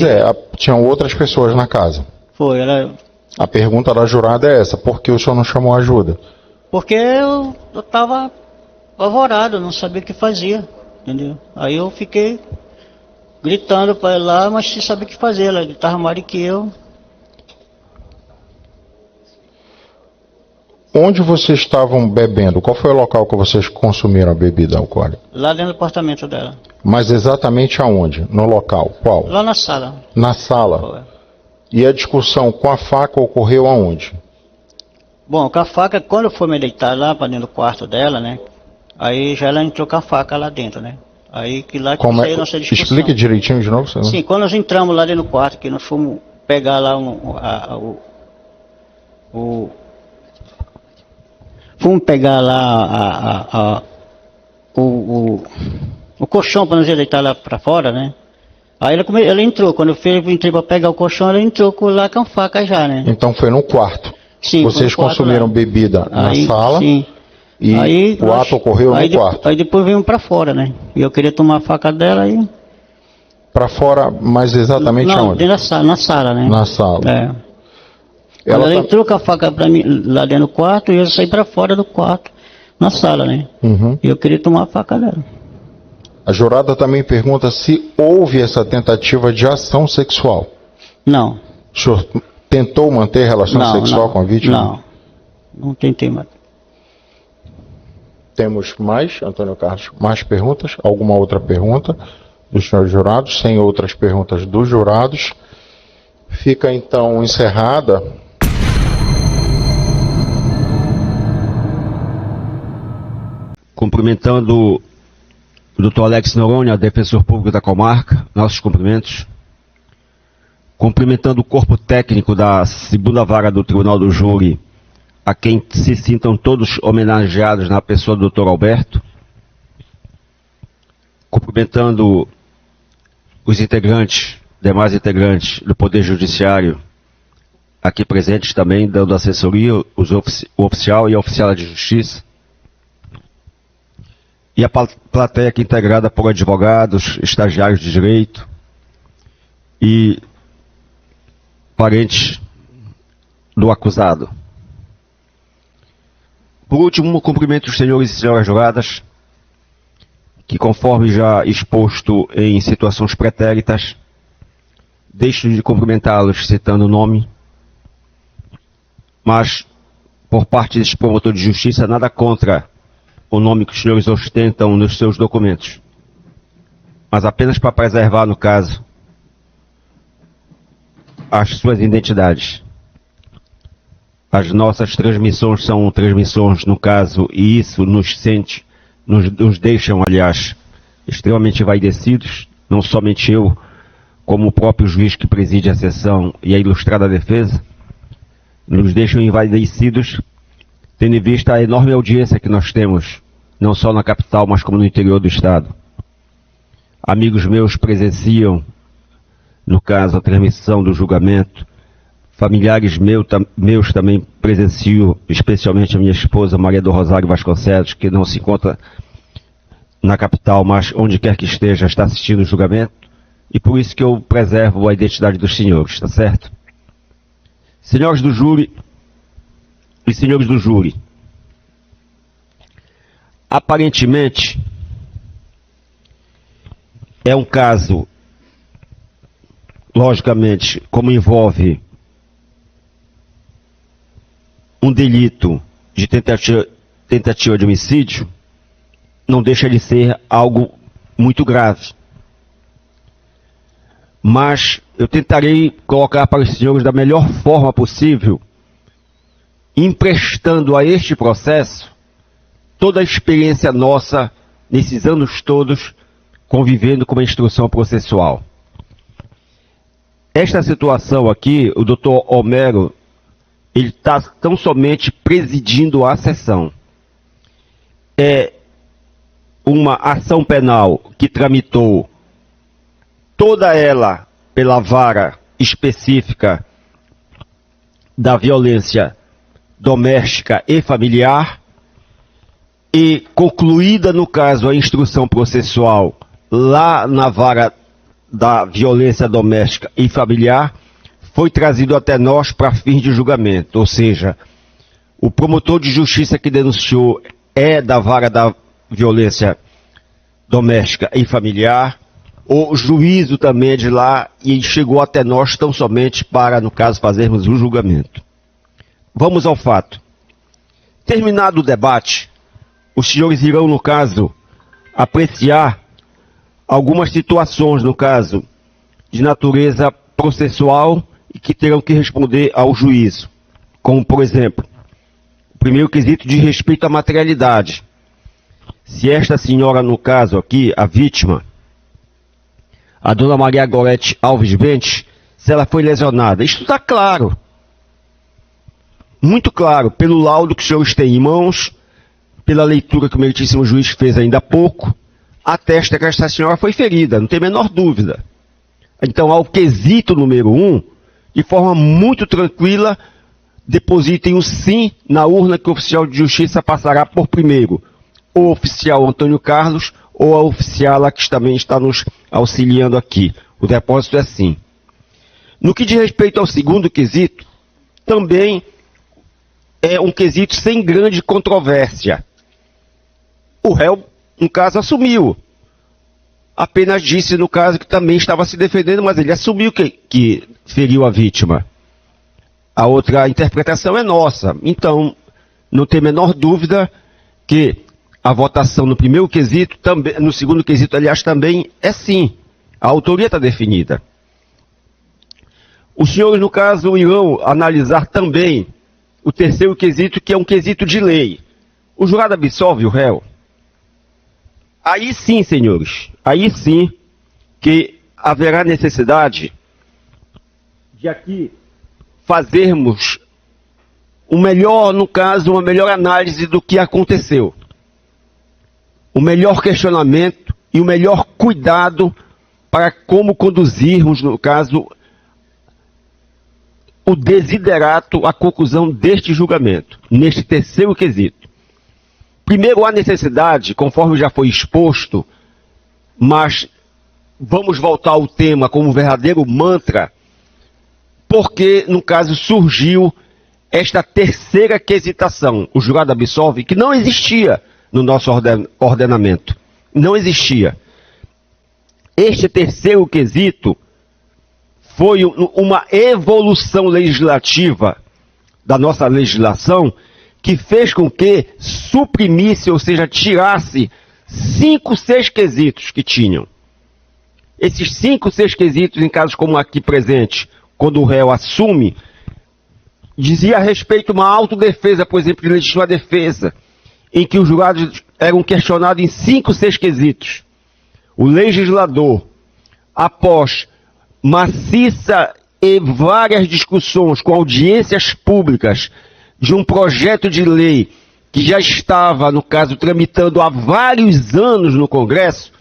tinham outras pessoas na casa. Foi, ela... A pergunta da jurada é essa, por que o senhor não chamou ajuda? Porque eu tava apavorado, não sabia o que fazia, entendeu? Aí eu fiquei gritando para ela lá, mas sem saber o que fazer, ela gritava mais do que eu. Onde vocês estavam bebendo? Qual foi o local que vocês consumiram a bebida alcoólica? Lá dentro do apartamento dela. Mas exatamente aonde? No local? Qual? Lá na sala. Na sala? Foi. E a discussão com a faca ocorreu aonde? Bom, com a faca, quando eu fui me deitar lá para dentro do quarto dela, né? Aí já ela entrou com a faca lá dentro, né? Aí que lá que saiu a nossa discussão. Explique direitinho de novo. Sim, quando nós entramos lá dentro do quarto, que nós fomos pegar lá fomos pegar lá o colchão para nós ir deitar lá para fora, né? Aí ela entrou, quando eu entrei para pegar o colchão, ela entrou lá com a faca já, né? Então foi no quarto. Sim, vocês consumiram bebida na sala? Sim. E aí, o ato ocorreu no quarto? Aí depois veio para fora, né? E eu queria tomar a faca dela e... Para fora, mas exatamente aonde? Dentro da sala, na sala, né? Na sala. É. Ela entrou com a faca para mim lá dentro do quarto e eu saí para fora do quarto, na sala, né? Uhum. E eu queria tomar a faca dela. A jurada também pergunta se houve essa tentativa de ação sexual. Não. O senhor tentou manter relação sexual com a vítima? Não tentei mais. Temos mais, Antônio Carlos, mais perguntas? Alguma outra pergunta dos senhores jurados? Sem outras perguntas dos jurados. Fica então encerrada. Cumprimentando o Dr. Alex Noronha, defensor público da comarca, nossos cumprimentos. Cumprimentando o corpo técnico da segunda vara do Tribunal do Júri, a quem se sintam todos homenageados na pessoa do Dr. Alberto. Cumprimentando os integrantes, demais integrantes do Poder Judiciário, aqui presentes também, dando assessoria, o oficial e a oficial de justiça. E a plateia aqui integrada por advogados, estagiários de direito e parentes do acusado. Por último, cumprimento os senhores e senhoras juradas, que conforme já exposto em situações pretéritas, deixo de cumprimentá-los citando o nome, mas, por parte deste promotor de justiça, nada contra o nome que os senhores ostentam nos seus documentos, mas apenas para preservar, no caso, as suas identidades. As nossas transmissões são transmissões, no caso, e isso nos deixam, aliás, extremamente envaidecidos, não somente eu, como o próprio juiz que preside a sessão e a ilustrada defesa, nos deixam envaidecidos, tendo em vista a enorme audiência que nós temos, não só na capital, mas como no interior do estado. Amigos meus presenciam, no caso, a transmissão do julgamento. Familiares meus também presenciam, especialmente a minha esposa, Maria do Rosário Vasconcelos, que não se encontra na capital, mas onde quer que esteja, está assistindo o julgamento. E por isso que eu preservo a identidade dos senhores, tá certo? Senhores do júri e senhores do júri, aparentemente é um caso, logicamente, como envolve um delito de tentativa de homicídio, não deixa de ser algo muito grave. Mas eu tentarei colocar para os senhores da melhor forma possível, emprestando a este processo toda a experiência nossa nesses anos todos convivendo com a instrução processual. Esta situação aqui, o doutor Homero, ele está tão somente presidindo a sessão. É uma ação penal que tramitou toda ela pela vara específica da violência doméstica e familiar, e concluída, no caso, a instrução processual lá na vara da violência doméstica e familiar, foi trazido até nós para fins de julgamento. Ou seja, o promotor de justiça que denunciou é da vara da violência doméstica e familiar, o juízo também é de lá e chegou até nós tão somente para, no caso, fazermos o julgamento. Vamos ao fato. Terminado o debate, os senhores irão, no caso, apreciar algumas situações, no caso, de natureza processual e que terão que responder ao juízo. Como, por exemplo, o primeiro quesito de respeito à materialidade. Se esta senhora, no caso aqui, a vítima, a dona Maria Gorete Alves Bentes, se ela foi lesionada. Isso está claro. Muito claro, pelo laudo que os senhores têm em mãos, pela leitura que o meritíssimo juiz fez ainda há pouco, atesta que esta senhora foi ferida, não tem a menor dúvida. Então, ao quesito número 1, de forma muito tranquila, depositem o sim na urna que o oficial de justiça passará por primeiro. O oficial Antônio Carlos ou a oficial que também está nos auxiliando aqui. O depósito é sim. No que diz respeito ao segundo quesito, também é um quesito sem grande controvérsia. O réu, no caso, assumiu. Apenas disse, no caso, que também estava se defendendo, mas ele assumiu que feriu a vítima. A outra interpretação é nossa. Então, não tem a menor dúvida que a votação no primeiro quesito, também, no segundo quesito, aliás, também é sim. A autoria está definida. Os senhores, no caso, irão analisar também o terceiro quesito, que é um quesito de lei. O jurado absolve o réu? Aí sim, senhores, aí sim que haverá necessidade de aqui fazermos o melhor, no caso, uma melhor análise do que aconteceu. O melhor questionamento e o melhor cuidado para como conduzirmos, no caso, o desiderato, a conclusão deste julgamento, neste terceiro quesito. Primeiro, há necessidade, conforme já foi exposto, mas vamos voltar ao tema como um verdadeiro mantra, porque, no caso, surgiu esta terceira quesitação, o jurado absolve, que não existia no nosso ordenamento. Não existia. Este terceiro quesito foi uma evolução legislativa da nossa legislação que fez com que suprimisse, ou seja, tirasse 5, 6 quesitos que tinham. Esses 5, 6 quesitos, em casos como aqui presente, quando o réu assume, dizia a respeito a uma autodefesa, por exemplo, de legítima defesa, em que os jurados eram questionados em 5, 6 quesitos. O legislador, após maciça e várias discussões com audiências públicas de um projeto de lei que já estava, no caso, tramitando há vários anos no Congresso,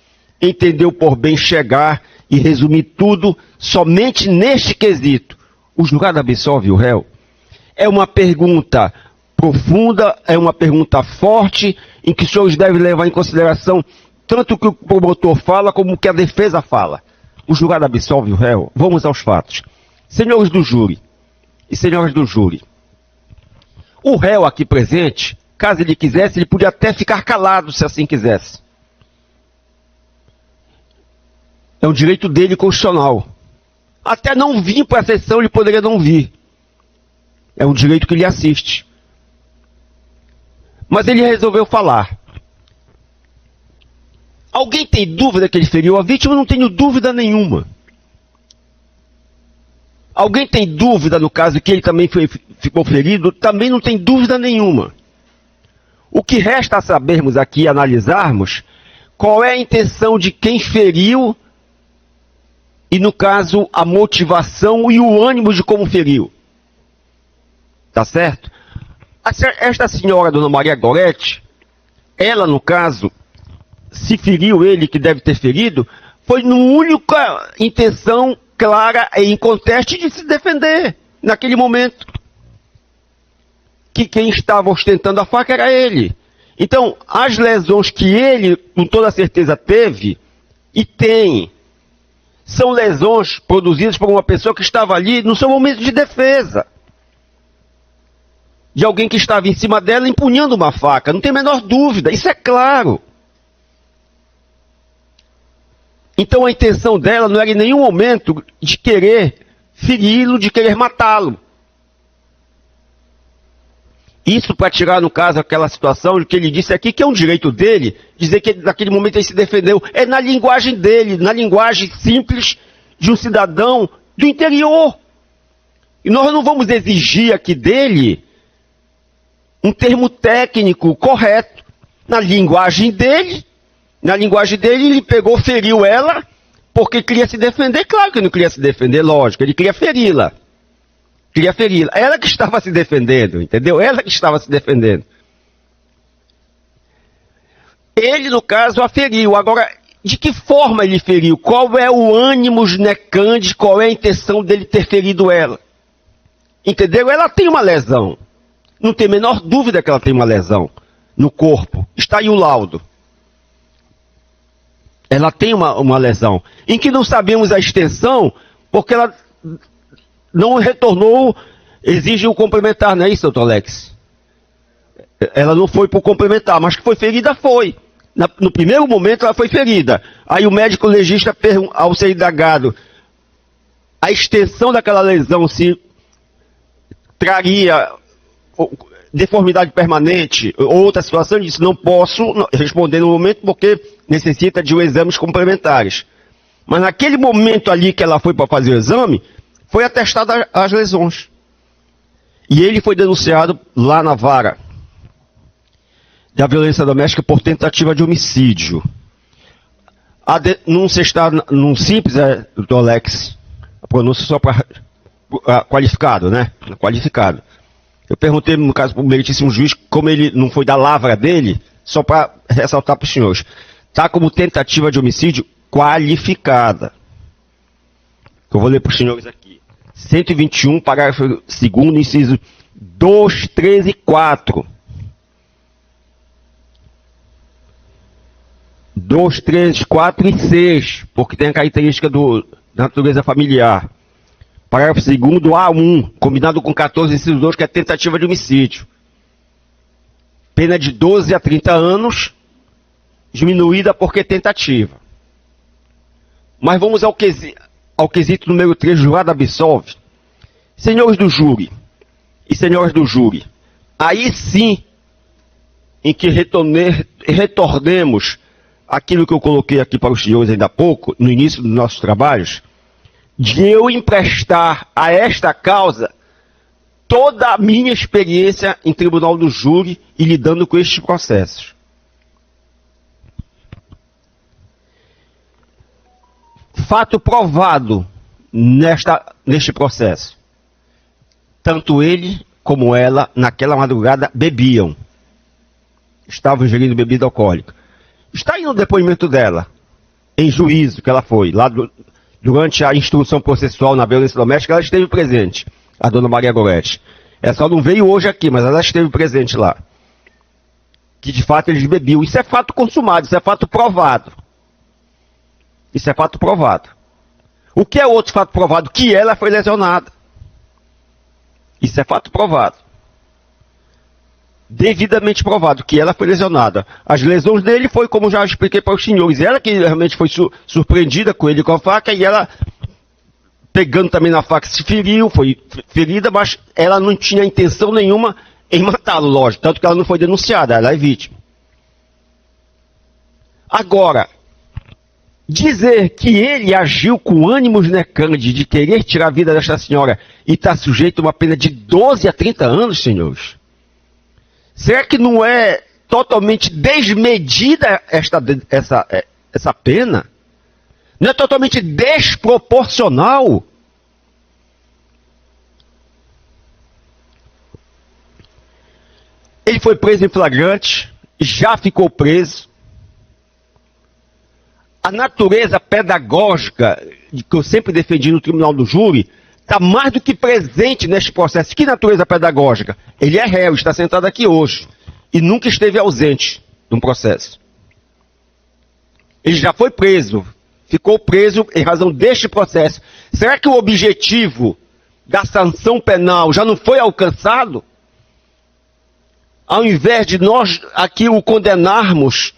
entendeu por bem chegar e resumir tudo somente neste quesito. O jurado absolve o réu? É uma pergunta profunda, é uma pergunta forte, em que os senhores devem levar em consideração tanto o que o promotor fala, como o que a defesa fala. O jurado absolve o réu? Vamos aos fatos. Senhores do júri e senhoras do júri, o réu aqui presente, caso ele quisesse, ele podia até ficar calado, se assim quisesse. É um direito dele constitucional. Até não vir para a sessão, ele poderia não vir. É um direito que lhe assiste. Mas ele resolveu falar. Alguém tem dúvida que ele feriu a vítima? Eu não tenho dúvida nenhuma. Alguém tem dúvida no caso que ele também ficou ferido? Também não tem dúvida nenhuma. O que resta a sabermos aqui e analisarmos qual é a intenção de quem feriu e, no caso, a motivação e o ânimo de como feriu. Tá certo? Esta senhora, Dona Maria Gorete, ela, no caso, se feriu ele, que deve ter ferido, foi na única intenção clara e inconteste de se defender, naquele momento. Que quem estava ostentando a faca era ele. Então, as lesões que ele, com toda certeza, teve e tem, são lesões produzidas por uma pessoa que estava ali no seu momento de defesa. De alguém que estava em cima dela empunhando uma faca. Não tem a menor dúvida, isso é claro. Então a intenção dela não era em nenhum momento de querer feri-lo, de querer matá-lo. Isso para tirar, no caso, aquela situação que ele disse aqui, que é um direito dele, dizer que naquele momento ele se defendeu. É na linguagem dele, na linguagem simples de um cidadão do interior. E nós não vamos exigir aqui dele um termo técnico correto. Na linguagem dele, ele pegou, feriu ela, porque queria se defender. Claro que ele não queria se defender, lógico, ele queria feri-la. Ela que estava se defendendo, entendeu? Ela que estava se defendendo. Ele, no caso, a feriu. Agora, de que forma ele feriu? Qual é o ânimo necante? Qual é a intenção dele ter ferido ela? Entendeu? Ela tem uma lesão. Não tem a menor dúvida que ela tem uma lesão no corpo. Está aí o laudo. Ela tem uma lesão, em que não sabemos a extensão, porque ela não retornou, exige um complementar, não é isso, doutor Alex? Ela não foi por complementar, mas que foi ferida, foi. No primeiro momento ela foi ferida. Aí o médico legista, ao ser indagado a extensão daquela lesão, se traria deformidade permanente ou outra situação, ele disse, não posso responder no momento porque necessita de exames complementares. Mas naquele momento ali que ela foi para fazer o exame, foi atestada as lesões. E ele foi denunciado lá na vara da violência doméstica por tentativa de homicídio. Num simples, doutor Alex, a pronúncia só para qualificado, né? Qualificado. Eu perguntei, no caso, para o meritíssimo juiz, como ele não foi da lavra dele, só para ressaltar para os senhores. Está como tentativa de homicídio qualificada. Eu vou ler para os senhores aqui. 121, parágrafo 2º, inciso 2, 3 e 4. 2, 3, 4 e 6, porque tem a característica da natureza familiar. Parágrafo 2º, A1, combinado com 14, inciso 2, que é tentativa de homicídio. Pena de 12 a 30 anos, diminuída porque tentativa. Mas vamos ao quesito número 3, jurado absolve. Senhores do júri e senhoras do júri, aí sim em que retornemos aquilo que eu coloquei aqui para os senhores ainda há pouco, no início dos nossos trabalhos, de eu emprestar a esta causa toda a minha experiência em tribunal do júri e lidando com estes processos. Fato provado neste processo. Tanto ele como ela, naquela madrugada, bebiam. Estavam ingerindo bebida alcoólica. Está aí no depoimento dela, em juízo que ela foi, lá durante a instrução processual na violência doméstica, ela esteve presente, a dona Maria Goretti. Ela só não veio hoje aqui, mas ela esteve presente lá. Que de fato eles bebiam. Isso é fato consumado, isso é fato provado. Isso é fato provado. O que é outro fato provado? Que ela foi lesionada. Isso é fato provado. Devidamente provado que ela foi lesionada. As lesões dele foi, como já expliquei para os senhores, ela que realmente foi surpreendida com ele com a faca, e ela, pegando também na faca, se feriu, foi ferida, mas ela não tinha intenção nenhuma em matá-lo, lógico, tanto que ela não foi denunciada, ela é vítima. Agora, dizer que ele agiu com ânimos necândidos de querer tirar a vida desta senhora e está sujeito a uma pena de 12 a 30 anos, senhores? Será que não é totalmente desmedida essa pena? Não é totalmente desproporcional? Ele foi preso em flagrante, já ficou preso. A natureza pedagógica que eu sempre defendi no tribunal do júri está mais do que presente neste processo. Que natureza pedagógica? Ele é réu, está sentado aqui hoje e nunca esteve ausente de um processo. Ele já foi preso, ficou preso em razão deste processo. Será que o objetivo da sanção penal já não foi alcançado? Ao invés de nós aqui o condenarmos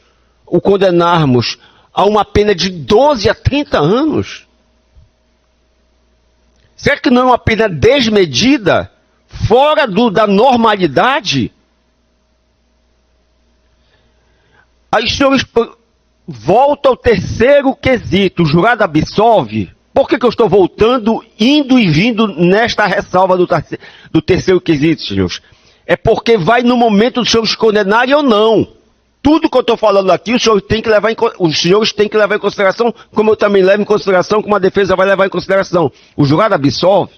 a uma pena de 12 a 30 anos? Será que não é uma pena desmedida, fora da normalidade? Aí os senhores voltam ao terceiro quesito, o jurado absolve. Por que eu estou voltando, indo e vindo nesta ressalva do terceiro quesito, senhores? É porque vai no momento dos senhores condenarem ou não. Tudo que eu estou falando aqui, os senhores têm que levar em consideração, como eu também levo em consideração, como a defesa vai levar em consideração. O jurado absolve.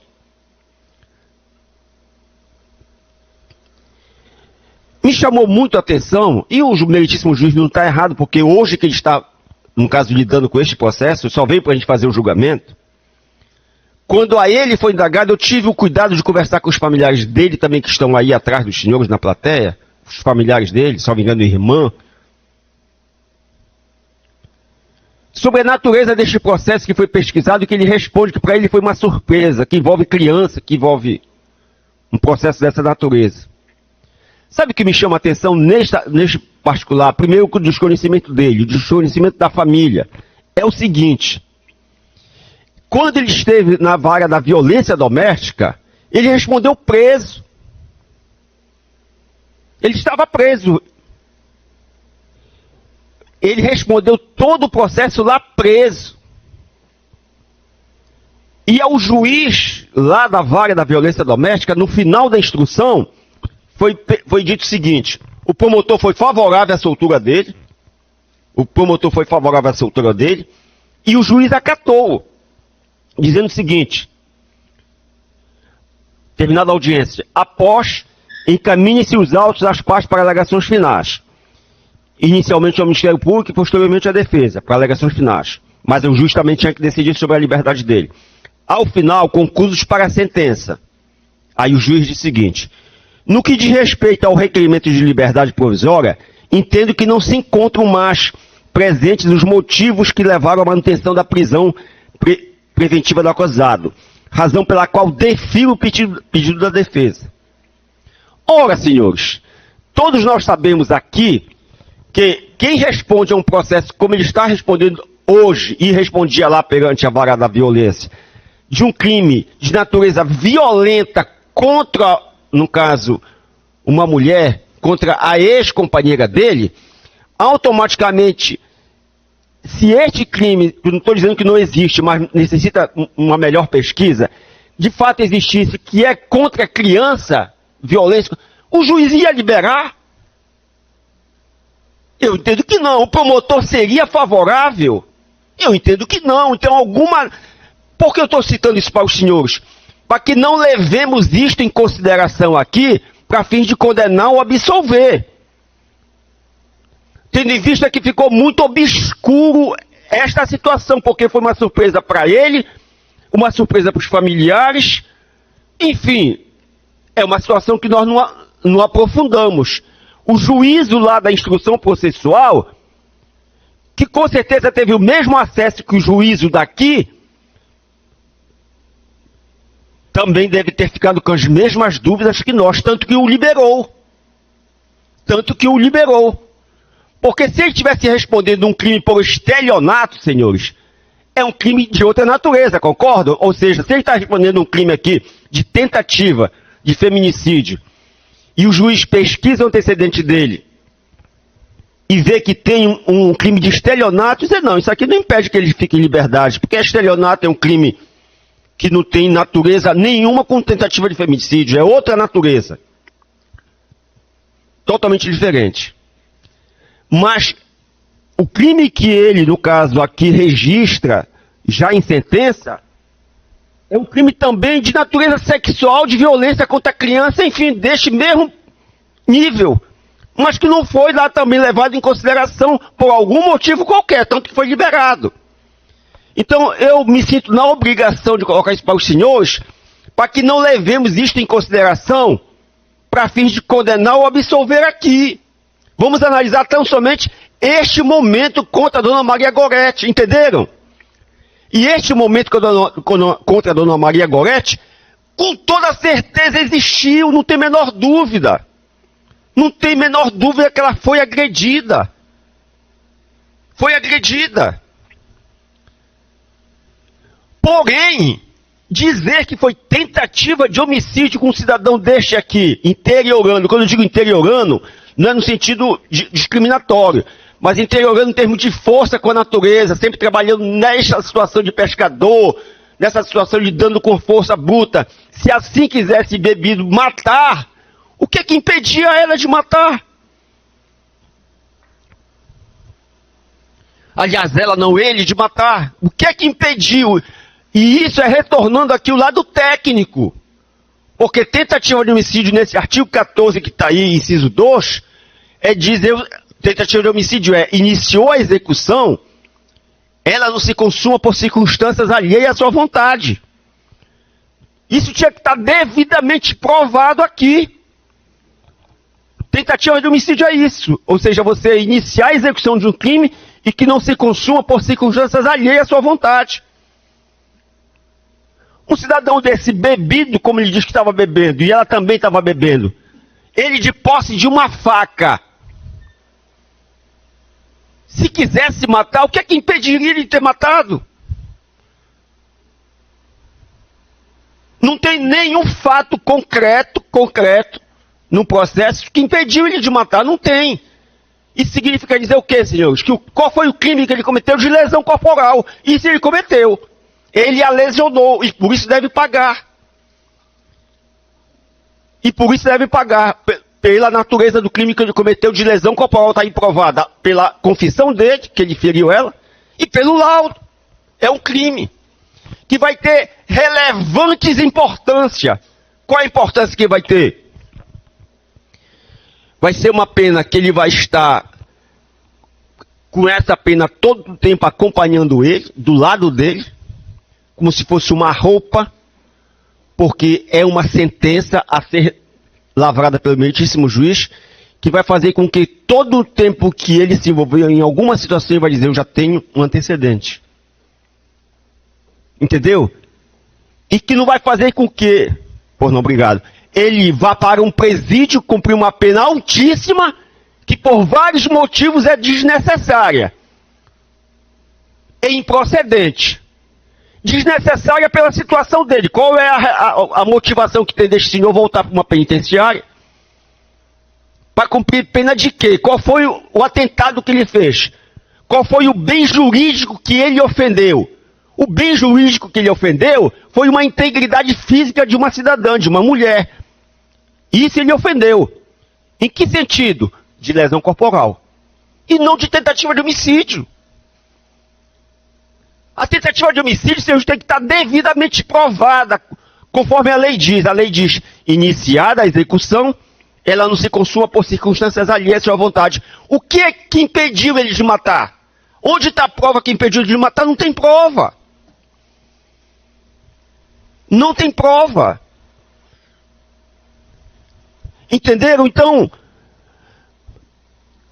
Me chamou muito a atenção, e o meritíssimo juiz não está errado, porque hoje que ele está, no caso, lidando com este processo, só veio para a gente fazer o julgamento. Quando a ele foi indagado, eu tive o cuidado de conversar com os familiares dele também, que estão aí atrás dos senhores na plateia, os familiares dele, se não me engano, irmã, sobre a natureza deste processo que foi pesquisado, que ele responde que para ele foi uma surpresa, que envolve criança, que envolve um processo dessa natureza. Sabe o que me chama a atenção neste particular? Primeiro, o desconhecimento dele, o desconhecimento da família. É o seguinte: quando ele esteve na vara da violência doméstica, ele respondeu preso. Ele estava preso. Ele respondeu todo o processo lá preso. E ao juiz lá da vara da violência doméstica, no final da instrução, foi dito o seguinte: o promotor foi favorável à soltura dele. E o juiz acatou, dizendo o seguinte: terminada a audiência, após, encaminhe-se os autos das partes para alegações finais. Inicialmente ao Ministério Público e posteriormente à defesa, para alegações finais. Mas o juiz também tinha que decidir sobre a liberdade dele. Ao final, conclusos para a sentença. Aí o juiz disse o seguinte: no que diz respeito ao requerimento de liberdade provisória, entendo que não se encontram mais presentes os motivos que levaram à manutenção da prisão preventiva do acusado. razão pela qual defiro o pedido da defesa. Ora, senhores, todos nós sabemos aqui que quem responde a um processo como ele está respondendo hoje, e respondia lá perante a vara da violência, de um crime de natureza violenta contra, no caso, uma mulher, contra a ex-companheira dele, automaticamente, se este crime, eu não estou dizendo que não existe, mas necessita uma melhor pesquisa, de fato existisse, que é contra a criança, violência, o juiz ia liberar? Eu entendo que não. O promotor seria favorável? Eu entendo que não. Então, por que eu estou citando isso para os senhores? Para que não levemos isto em consideração aqui, para fins de condenar ou absolver. Tendo em vista que ficou muito obscuro esta situação, porque foi uma surpresa para ele, uma surpresa para os familiares, enfim, é uma situação que nós não aprofundamos. O juízo lá da instrução processual, que com certeza teve o mesmo acesso que o juízo daqui, também deve ter ficado com as mesmas dúvidas que nós, tanto que o liberou. Porque se ele tivesse respondendo um crime por estelionato, senhores, é um crime de outra natureza, concordam? Ou seja, se ele está respondendo um crime aqui de tentativa de feminicídio, e o juiz pesquisa o antecedente dele e vê que tem um crime de estelionato, dizer, não, isso aqui não impede que ele fique em liberdade, porque estelionato é um crime que não tem natureza nenhuma com tentativa de feminicídio, é outra natureza. Totalmente diferente. Mas o crime que ele, no caso aqui, registra, já em sentença, é um crime também de natureza sexual, de violência contra a criança, enfim, deste mesmo nível, mas que não foi lá também levado em consideração por algum motivo qualquer, tanto que foi liberado. Então eu me sinto na obrigação de colocar isso para os senhores, para que não levemos isto em consideração para fins de condenar ou absolver aqui. Vamos analisar tão somente este momento contra a dona Maria Goretti, entenderam? E este momento contra a dona Maria Goretti, com toda certeza existiu, não tem menor dúvida. Não tem menor dúvida que ela foi agredida. Foi agredida. Porém, dizer que foi tentativa de homicídio com um cidadão deste aqui, interiorano, quando eu digo interiorano, não é no sentido discriminatório, mas interiorando em termos de força com a natureza, sempre trabalhando nesta situação de pescador, nessa situação de dando com força bruta. Se assim quisesse bebido matar, o que é que impedia ela de matar? Aliás, ela não ele de matar. O que é que impediu? E isso é retornando aqui o lado técnico. Porque tentativa de homicídio nesse artigo 14 que está aí, inciso 2, é dizer... Tentativa de homicídio iniciou a execução, ela não se consuma por circunstâncias alheias à sua vontade. Isso tinha que estar devidamente provado aqui. Tentativa de homicídio é isso. Ou seja, você iniciar a execução de um crime e que não se consuma por circunstâncias alheias à sua vontade. Um cidadão desse bebido, como ele diz que estava bebendo, e ela também estava bebendo, ele de posse de uma faca, se quisesse matar, o que é que impediria ele de ter matado? Não tem nenhum fato concreto no processo que impediu ele de matar, não tem. Isso significa dizer o quê, senhores? Qual foi o crime que ele cometeu de lesão corporal? Isso ele cometeu. Ele a lesionou e por isso deve pagar. E por isso deve pagar. Pela natureza do crime que ele cometeu de lesão corporal, está aí provada pela confissão dele, que ele feriu ela, e pelo laudo. É um crime que vai ter relevantes importância. Qual a importância que vai ter? Vai ser uma pena que ele vai estar com essa pena todo o tempo acompanhando ele, do lado dele, como se fosse uma roupa, porque é uma sentença a ser lavrada pelo meritíssimo juiz, que vai fazer com que todo o tempo que ele se envolveu em alguma situação, ele vai dizer, eu já tenho um antecedente. Entendeu? e que não vai fazer com que, por não, obrigado, ele vá para um presídio cumprir uma pena altíssima, que por vários motivos é desnecessária, é improcedente. Desnecessária pela situação dele. Qual é a motivação que tem desse senhor voltar para uma penitenciária? Para cumprir pena de quê? Qual foi o atentado que ele fez? Qual foi o bem jurídico que ele ofendeu? O bem jurídico que ele ofendeu foi uma integridade física de uma cidadã, de uma mulher. Isso ele ofendeu. Em que sentido? De lesão corporal. E não de tentativa de homicídio. A tentativa de homicídio, senhores, tem que estar devidamente provada, conforme a lei diz. A lei diz, iniciada a execução, ela não se consuma por circunstâncias alheias à sua vontade. O que é que impediu ele de matar? Onde está a prova que impediu ele de matar? Não tem prova. Não tem prova. Entenderam? Então,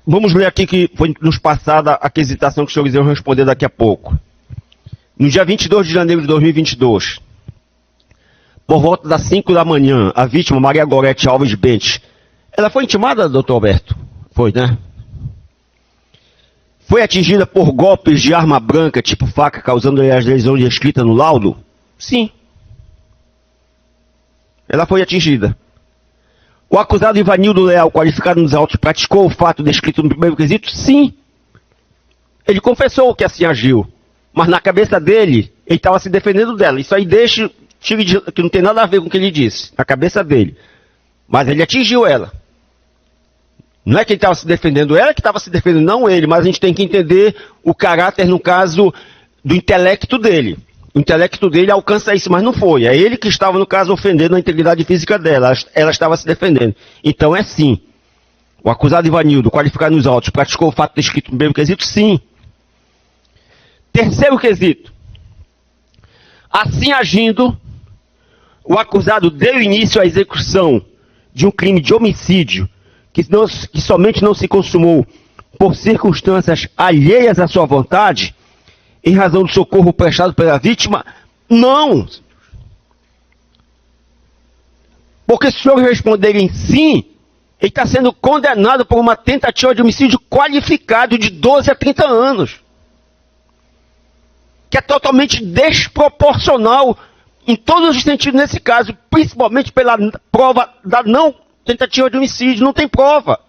vamos ler aqui que foi nos passada a quesitação que os senhores iam responder daqui a pouco. No dia 22 de janeiro de 2022, por volta das 5 da manhã, a vítima, Maria Gorete Alves Bentes, ela foi intimada, doutor Alberto? Foi, né? Foi atingida por golpes de arma branca, tipo faca, causando as lesões descritas no laudo? Sim. Ela foi atingida. O acusado Ivanildo Leal, qualificado nos autos, praticou o fato descrito no primeiro quesito? Sim. Ele confessou que assim agiu. Mas na cabeça dele, ele estava se defendendo dela. Isso aí que não tem nada a ver com o que ele disse. Na cabeça dele. Mas ele atingiu ela. Não é que ele estava se defendendo ela, que estava se defendendo, não ele. Mas a gente tem que entender o caráter, no caso, do intelecto dele. O intelecto dele alcança isso, mas não foi. É ele que estava, no caso, ofendendo a integridade física dela. Ela estava se defendendo. Então é sim. O acusado Ivanildo, qualificado nos autos, praticou o fato descrito no primeiro quesito? Sim. Terceiro quesito. Assim agindo, o acusado deu início à execução de um crime de homicídio que somente não se consumou por circunstâncias alheias à sua vontade, em razão do socorro prestado pela vítima? Não. Porque se os senhores responderem sim, ele está sendo condenado por uma tentativa de homicídio qualificado de 12 a 30 anos. Que é totalmente desproporcional em todos os sentidos nesse caso, principalmente pela prova da não tentativa de homicídio. Não tem prova.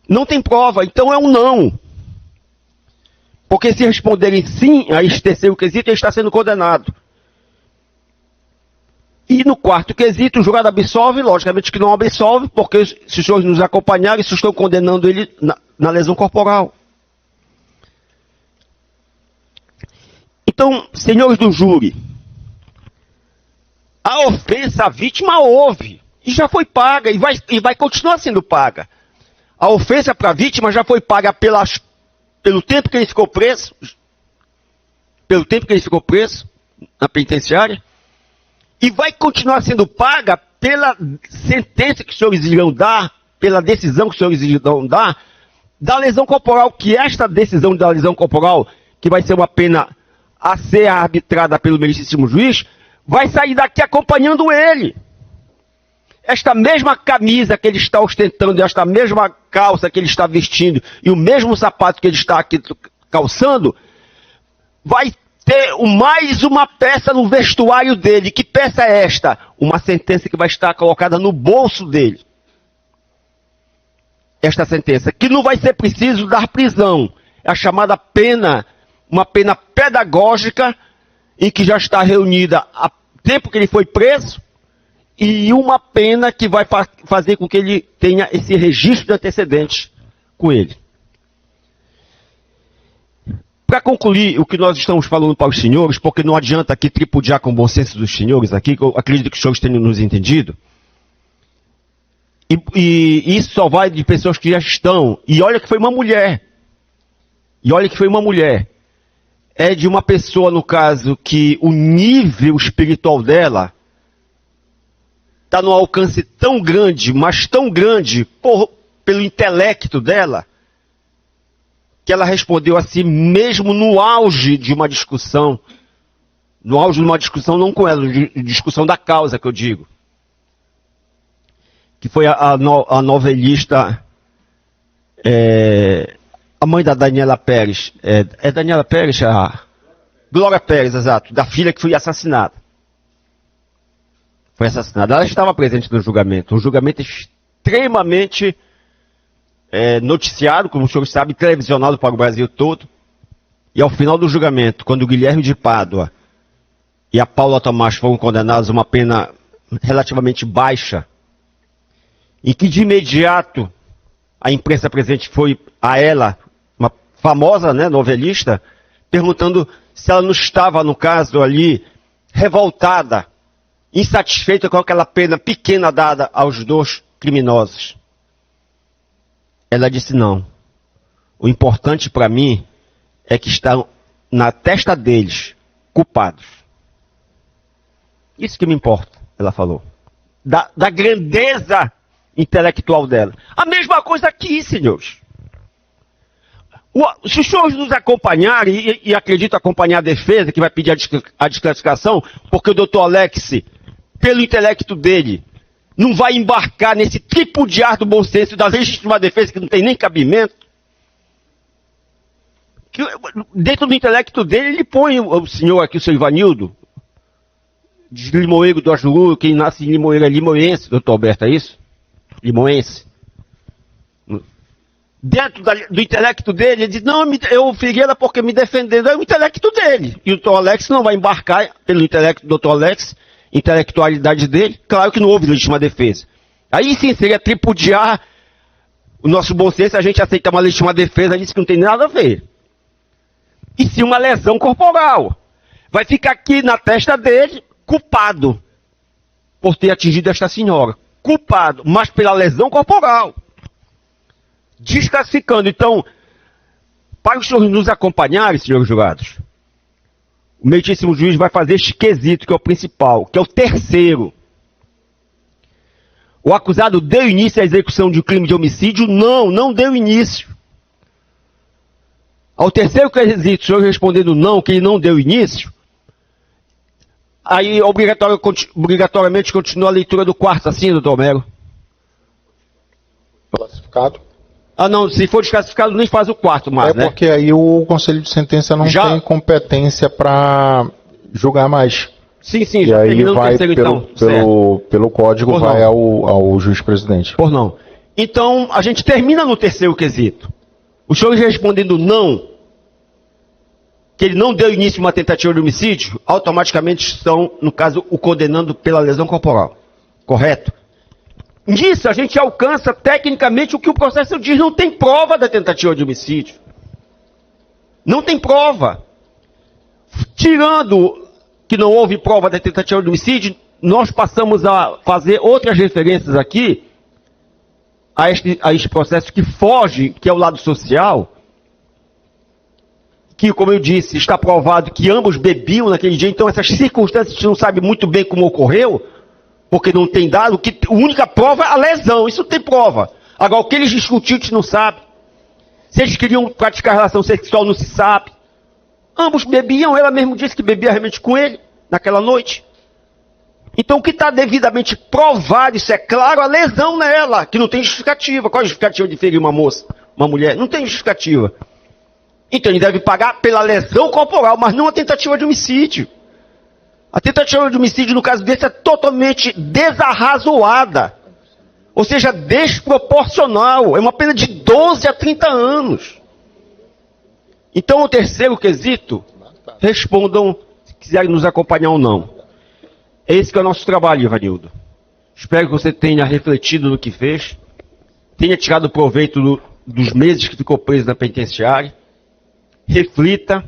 Não tem prova, então é um não. Porque se responderem sim a esse terceiro quesito, ele está sendo condenado. E no quarto quesito, o jurado absolve, logicamente que não absolve, porque se os senhores nos acompanharem, vocês estão condenando ele na lesão corporal. Então, senhores do júri, a ofensa à vítima houve, e já foi paga, e vai continuar sendo paga. A ofensa para a vítima já foi paga pelo tempo que ele ficou preso, na penitenciária, e vai continuar sendo paga pela sentença que os senhores irão dar, pela decisão que os senhores irão dar, da lesão corporal, que esta decisão da lesão corporal, que vai ser uma pena a ser arbitrada pelo meritíssimo juiz, vai sair daqui acompanhando ele. Esta mesma camisa que ele está ostentando, esta mesma calça que ele está vestindo, e o mesmo sapato que ele está aqui calçando, vai ter mais uma peça no vestuário dele. Que peça é esta? Uma sentença que vai estar colocada no bolso dele. Esta sentença, que não vai ser preciso dar prisão. É a chamada pena, uma pena pedagógica, em que já está reunida há tempo que ele foi preso, e uma pena que vai fazer com que ele tenha esse registro de antecedentes com ele. Para concluir o que nós estamos falando para os senhores, porque não adianta aqui tripudiar com o bom senso dos senhores aqui, que eu acredito que os senhores tenham nos entendido, e isso só vai de pessoas que já estão, e olha que foi uma mulher, é de uma pessoa, no caso, que o nível espiritual dela está num alcance tão grande, mas tão grande, pelo intelecto dela, que ela respondeu assim, mesmo no auge de uma discussão, no auge de uma discussão, não com ela, discussão da causa, que eu digo. Que foi a novelista, a mãe da Daniela Pérez. É Daniela Pérez? Glória Pérez, exato. Da filha que foi assassinada. Foi assassinada. Ela estava presente no julgamento. Um julgamento extremamente noticiado, como o senhor sabe, televisionado para o Brasil todo. E ao final do julgamento, quando o Guilherme de Pádua e a Paula Tomás foram condenados a uma pena relativamente baixa, em que de imediato a imprensa presente foi a ela, uma famosa, né, novelista, perguntando se ela não estava, no caso ali, revoltada, insatisfeita com aquela pena pequena dada aos dois criminosos. Ela disse não. O importante para mim é que estão na testa deles culpados. Isso que me importa, ela falou. Da grandeza intelectual dela. A mesma coisa aqui, senhores. Se os senhores nos acompanharem, e acredito acompanhar a defesa, que vai pedir a desclassificação, porque o doutor Alex, pelo intelecto dele, não vai embarcar nesse tripudiar do bom senso da legítima defesa, que não tem nem cabimento. Que, dentro do intelecto dele, ele põe o senhor aqui, o senhor Ivanildo, de Limoeiro do Ajuru, quem nasce em Limoeiro é limoense, doutor Alberto, é isso? Limoense. Dentro do intelecto dele, ele diz, não, eu Figueira porque me defendendo, é o intelecto dele. E o doutor Alex não vai embarcar pelo intelecto do doutor Alex, intelectualidade dele, claro que não houve legítima defesa. Aí sim seria tripudiar o nosso bom senso, a gente aceita uma legítima defesa, diz que não tem nada a ver. E sim uma lesão corporal. Vai ficar aqui na testa dele, culpado por ter atingido esta senhora. Culpado, mas pela lesão corporal. Desclassificando. Então, para os senhores nos acompanharem, senhores jurados, o meritíssimo juiz vai fazer este quesito, que é o principal, que é o terceiro. O acusado deu início à execução de um crime de homicídio? Não deu início. Ao terceiro quesito, o senhor respondendo não, que ele não deu início, aí obrigatoriamente continua a leitura do quarto, assim, doutor Homero? Classificado. Ah, não, se for desclassificado, nem faz o quarto mais, né? Porque aí o Conselho de Sentença não tem competência para julgar mais. Sim, e já aí terminando vai o terceiro, pelo código, Por vai não. ao juiz-presidente. Por não. Então, a gente termina no terceiro quesito. Os senhores respondendo não, que ele não deu início a uma tentativa de homicídio, automaticamente estão, no caso, o condenando pela lesão corporal. Correto? Nisso, a gente alcança tecnicamente o que o processo diz, não tem prova da tentativa de homicídio. Não tem prova. Tirando que não houve prova da tentativa de homicídio, nós passamos a fazer outras referências aqui a este processo que foge, que é o lado social, que, como eu disse, está provado que ambos bebiam naquele dia, então essas circunstâncias a gente não sabe muito bem como ocorreu, porque não tem dado, a única prova é a lesão, isso tem prova. Agora, o que eles discutiram, a gente não sabe. Se eles queriam praticar relação sexual, não se sabe. Ambos bebiam, ela mesmo disse que bebia realmente com ele, naquela noite. Então, o que está devidamente provado, isso é claro, a lesão nela, que não tem justificativa. Qual é a justificativa de ferir uma moça, uma mulher? Não tem justificativa. Então, ele deve pagar pela lesão corporal, mas não a tentativa de homicídio. A tentativa de homicídio, no caso desse, é totalmente desarrazoada. Ou seja, desproporcional. É uma pena de 12 a 30 anos. Então, o terceiro quesito, respondam se quiserem nos acompanhar ou não. Esse que é o nosso trabalho, Ivanildo. Espero que você tenha refletido no que fez, tenha tirado proveito dos meses que ficou preso na penitenciária, reflita.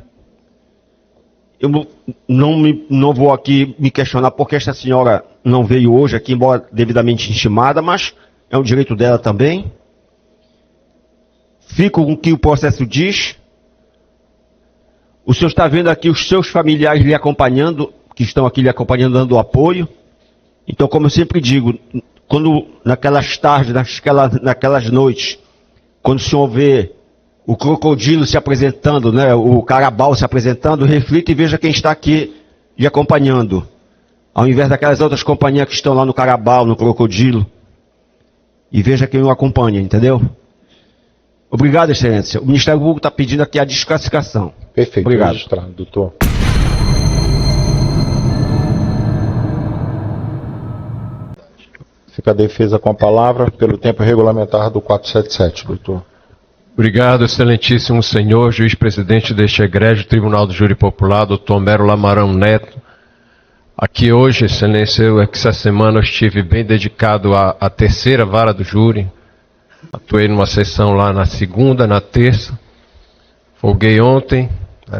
Eu não vou aqui me questionar porque esta senhora não veio hoje aqui, embora devidamente intimada, mas é um direito dela também. Fico com o que o processo diz. O senhor está vendo aqui os seus familiares lhe acompanhando, que estão aqui lhe acompanhando, dando apoio. Então, como eu sempre digo, quando naquelas tardes, naquelas noites, quando o senhor vê o crocodilo se apresentando, né, o carabao se apresentando, reflita e veja quem está aqui ir acompanhando, ao invés daquelas outras companhias que estão lá no Carabao, no Crocodilo, e veja quem o acompanha, entendeu? Obrigado, Excelência. O Ministério Público está pedindo aqui a desclassificação. Perfeito, Obrigado. registrado, doutor. Fica a defesa com a palavra pelo tempo regulamentar do 477, doutor. Obrigado, excelentíssimo senhor, juiz-presidente deste egrégio Tribunal do Júri Popular, doutor Homero Lamarão Neto. Aqui hoje, excelência, essa semana eu estive bem dedicado à terceira vara do júri. Atuei numa sessão lá na segunda, na terça. Folguei ontem,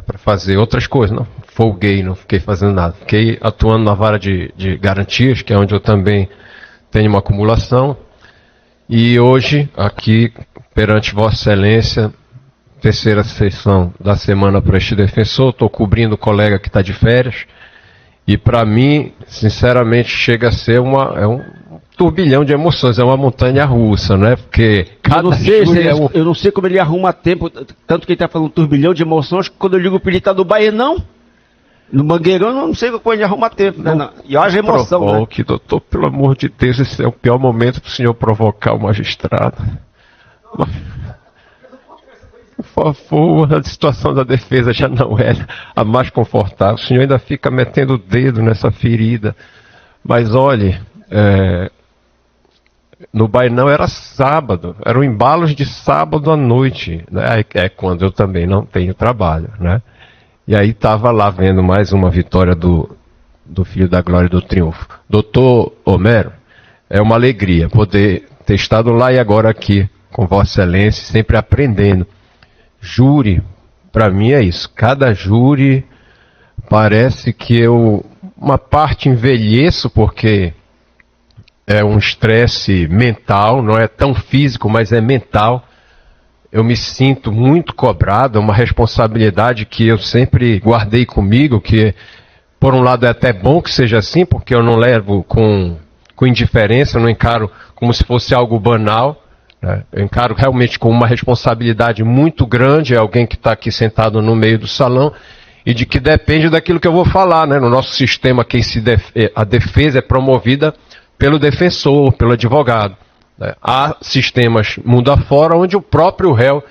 para fazer outras coisas, não. Folguei, não fiquei fazendo nada. Fiquei atuando na vara de garantias, que é onde eu também tenho uma acumulação. E hoje, aqui, perante Vossa Excelência, terceira sessão da semana para este defensor, estou cobrindo o colega que está de férias. E para mim, sinceramente, chega a ser um turbilhão de emoções, é uma montanha russa, né? Porque cada júri eu não sei como ele arruma tempo, tanto que ele está falando turbilhão de emoções, que quando eu ligo para ele, tá do Baenão, no Mangueirão, eu não sei como ele arruma tempo, né? Não. E haja emoção, provoque, né? Doutor, pelo amor de Deus, esse é o pior momento para o senhor provocar o magistrado. Por favor, a situação da defesa já não é a mais confortável. O senhor ainda fica metendo o dedo nessa ferida. Mas olhe, no Bainão era sábado, eram embalos de sábado à noite, né? É quando eu também não tenho trabalho, né? E aí estava lá vendo mais uma vitória do Filho da Glória e do Triunfo. Doutor Homero, é uma alegria poder ter estado lá e agora aqui com Vossa Excelência, sempre aprendendo. Júri, para mim é isso. Cada júri parece que uma parte envelheço, porque é um estresse mental, não é tão físico, mas é mental. Eu me sinto muito cobrado, é uma responsabilidade que eu sempre guardei comigo, que por um lado é até bom que seja assim, porque eu não levo com indiferença, eu não encaro como se fosse algo banal. Eu encaro realmente com uma responsabilidade muito grande, é alguém que está aqui sentado no meio do salão e de que depende daquilo que eu vou falar, né? No nosso sistema, a defesa é promovida pelo defensor, pelo advogado. Há sistemas mundo afora onde o próprio réu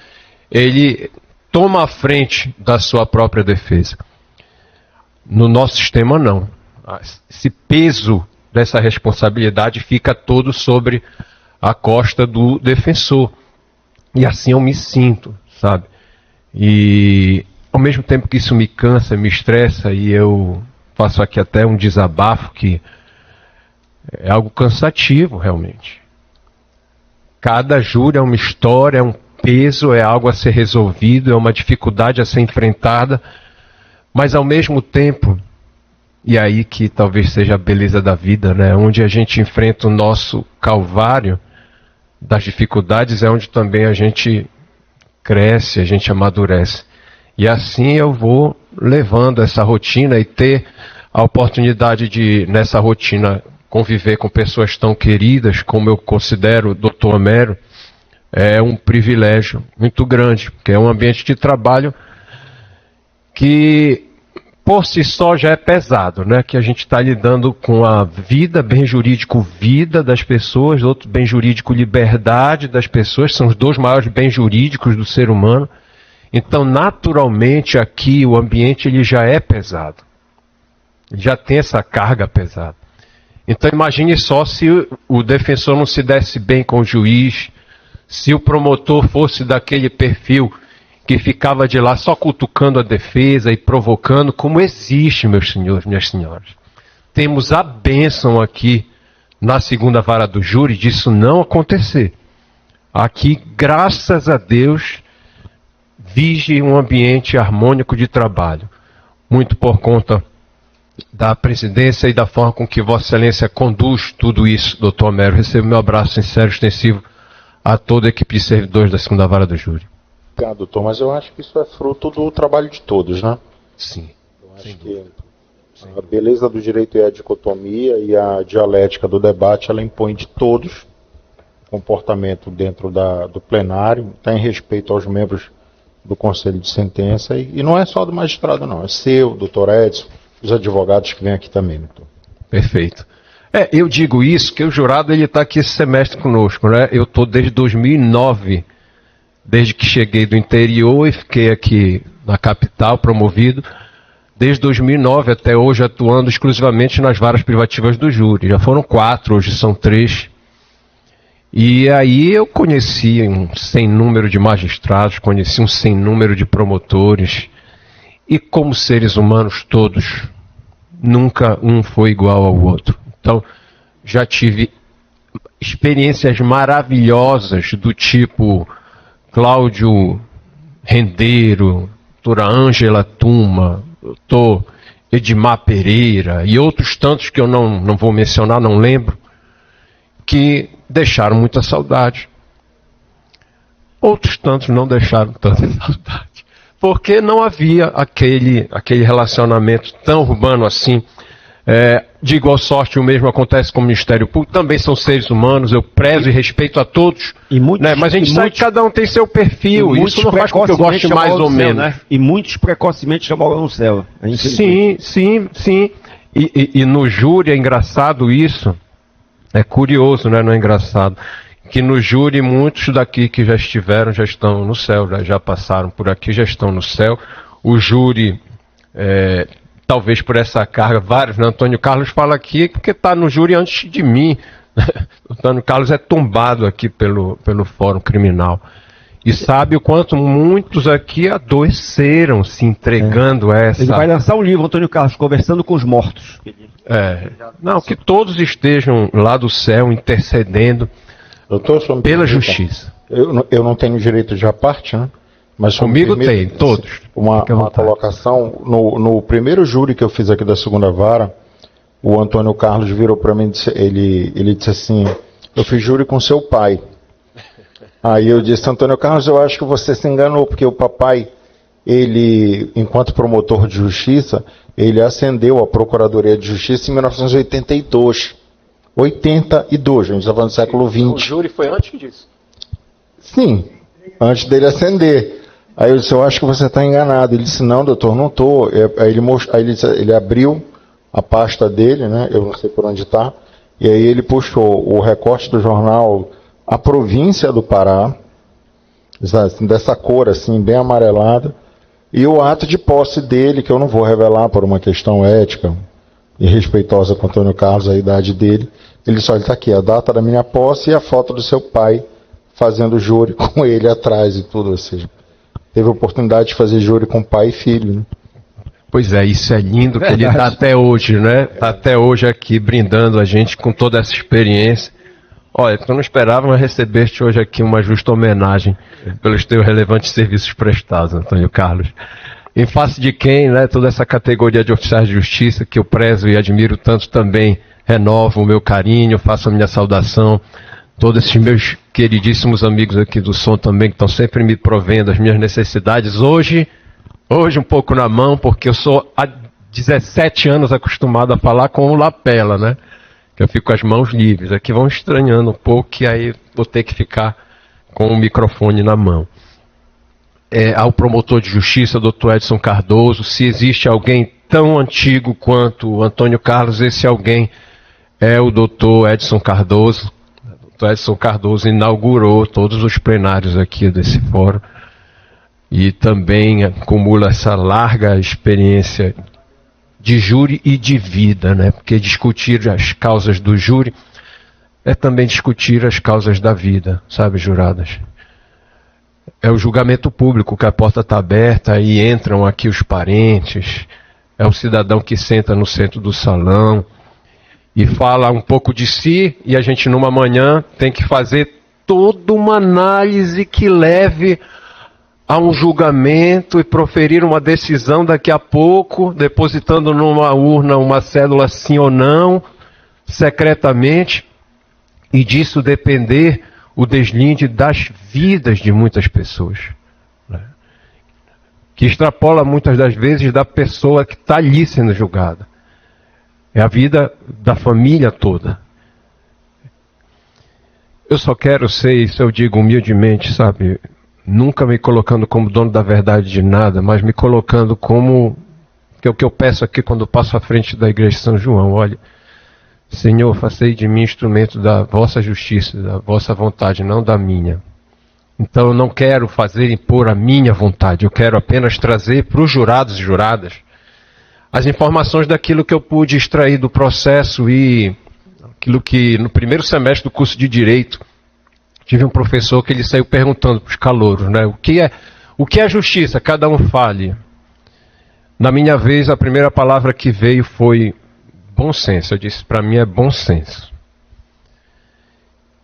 ele toma a frente da sua própria defesa. No nosso sistema não. Esse peso dessa responsabilidade fica todo sobre a costa do defensor. E assim eu me sinto, sabe? E ao mesmo tempo que isso me cansa, me estressa, e eu faço aqui até um desabafo que é algo cansativo realmente. Cada júri é uma história, é um peso, é algo a ser resolvido, é uma dificuldade a ser enfrentada, mas ao mesmo tempo, e aí que talvez seja a beleza da vida, né? Onde a gente enfrenta o nosso calvário das dificuldades, é onde também a gente cresce, a gente amadurece. E assim eu vou levando essa rotina e ter a oportunidade de, nessa rotina, conviver com pessoas tão queridas como eu considero o Dr. Homero, é um privilégio muito grande, porque é um ambiente de trabalho que por si só já é pesado, né? Que a gente está lidando com a vida, bem jurídico, vida das pessoas, outro bem jurídico, liberdade das pessoas, são os dois maiores bens jurídicos do ser humano. Então, naturalmente, aqui o ambiente ele já é pesado, ele já tem essa carga pesada. Então, imagine só se o defensor não se desse bem com o juiz, se o promotor fosse daquele perfil que ficava de lá só cutucando a defesa e provocando, como existe, meus senhores, minhas senhoras. Temos a bênção aqui na segunda vara do júri disso não acontecer. Aqui, graças a Deus, vige um ambiente harmônico de trabalho. Muito por conta da presidência e da forma com que Vossa Excelência conduz tudo isso, doutor Homero. Recebo meu abraço sincero e extensivo a toda a equipe de servidores da segunda vara do júri. Obrigado, doutor, mas eu acho que isso é fruto do trabalho de todos, né? Sim. Eu acho que a beleza do direito é a dicotomia e a dialética do debate, ela impõe de todos comportamento dentro do plenário, tem respeito aos membros do Conselho de Sentença, e não é só do magistrado não, é seu, doutor Edson, os advogados que vêm aqui também, doutor. Perfeito. Eu digo isso, que o jurado ele está aqui esse semestre conosco, né? Eu estou desde 2009, desde que cheguei do interior e fiquei aqui na capital, promovido, desde 2009 até hoje atuando exclusivamente nas varas privativas do júri. Já foram 4, hoje são 3. E aí eu conheci um sem número de magistrados, conheci um sem número de promotores, e como seres humanos todos, nunca um foi igual ao outro. Então, já tive experiências maravilhosas do tipo Cláudio Rendeiro, doutora Ângela Tuma, doutor Edmar Pereira e outros tantos que eu não vou mencionar, não lembro, que deixaram muita saudade. Outros tantos não deixaram tanta saudade, porque não havia aquele relacionamento tão urbano assim. De igual sorte, o mesmo acontece com o Ministério Público, também são seres humanos, eu prezo e respeito a todos, mas a gente sabe que cada um tem seu perfil, e isso não faz com que eu goste mais ou menos. Né? E muitos precocemente já moram no céu. Sim. E no júri é engraçado isso, é curioso, né? Não é engraçado, que no júri muitos daqui que já estiveram, já estão no céu, já passaram por aqui, já estão no céu. O júri... talvez por essa carga, vários, né? Antônio Carlos fala aqui porque está no júri antes de mim. O Antônio Carlos é tombado aqui pelo Fórum Criminal. E sabe o quanto muitos aqui adoeceram se entregando a essa... Ele vai lançar um livro, Antônio Carlos, Conversando com os Mortos. Não, que todos estejam lá do céu intercedendo pela justiça. Eu não tenho direito de parte, né? Mas comigo tem, todos. Uma colocação, no primeiro júri que eu fiz aqui da segunda vara, o Antônio Carlos virou para mim e disse, ele disse assim, eu fiz júri com seu pai. Aí eu disse, Antônio Carlos, eu acho que você se enganou, porque o papai, ele, enquanto promotor de justiça, ele ascendeu à Procuradoria de Justiça em 1982. 82, a gente está falando do século XX. O júri foi antes disso? Sim, antes dele ascender. Aí eu disse, eu acho que você está enganado. Ele disse, não, doutor, não estou. Aí ele abriu a pasta dele, né? Eu não sei por onde está. E aí ele puxou o recorte do jornal A Província do Pará, dessa cor assim, bem amarelada, e o ato de posse dele, que eu não vou revelar por uma questão ética e respeitosa com o Antônio Carlos, a idade dele. Ele só está aqui, a data da minha posse e a foto do seu pai fazendo júri com ele atrás e tudo, ou seja, teve a oportunidade de fazer júri com pai e filho, né? Pois é, isso é lindo, que ele está até hoje, né? Está até hoje aqui, brindando a gente com toda essa experiência. Olha, tu não esperava, mas recebeste hoje aqui uma justa homenagem pelos teus relevantes serviços prestados, Antônio Carlos. Em face de quem, né, toda essa categoria de oficiais de justiça, que eu prezo e admiro tanto também, renovo o meu carinho, faço a minha saudação. Todos esses meus queridíssimos amigos aqui do som também, que estão sempre me provendo as minhas necessidades. Hoje um pouco na mão, porque eu sou há 17 anos acostumado a falar com o lapela, né? Que eu fico com as mãos livres. Aqui vão estranhando um pouco, e aí vou ter que ficar com o microfone na mão. Ao promotor de justiça, doutor Edson Cardoso, se existe alguém tão antigo quanto o Antônio Carlos, esse alguém é o doutor Edson Cardoso. O Edson Cardoso inaugurou todos os plenários aqui desse fórum e também acumula essa larga experiência de júri e de vida, né? Porque discutir as causas do júri é também discutir as causas da vida, sabe, juradas? É o julgamento público, que a porta está aberta e entram aqui os parentes, é o cidadão que senta no centro do salão e fala um pouco de si, e a gente numa manhã tem que fazer toda uma análise que leve a um julgamento e proferir uma decisão daqui a pouco, depositando numa urna uma cédula sim ou não, secretamente, e disso depender o deslinde das vidas de muitas pessoas, né? Que extrapola muitas das vezes da pessoa que está ali sendo julgada. É a vida da família toda. Eu só quero ser, isso eu digo humildemente, sabe, nunca me colocando como dono da verdade de nada, mas me colocando como porque o que eu peço aqui quando eu passo à frente da igreja de São João, olha, Senhor, fazei de mim instrumento da vossa justiça, da vossa vontade, não da minha. Então eu não quero fazer impor a minha vontade, eu quero apenas trazer para os jurados e juradas as informações daquilo que eu pude extrair do processo e aquilo que no primeiro semestre do curso de Direito tive um professor que ele saiu perguntando para os calouros, né, o que é justiça? Cada um fale. Na minha vez, a primeira palavra que veio foi bom senso. Eu disse, para mim é bom senso.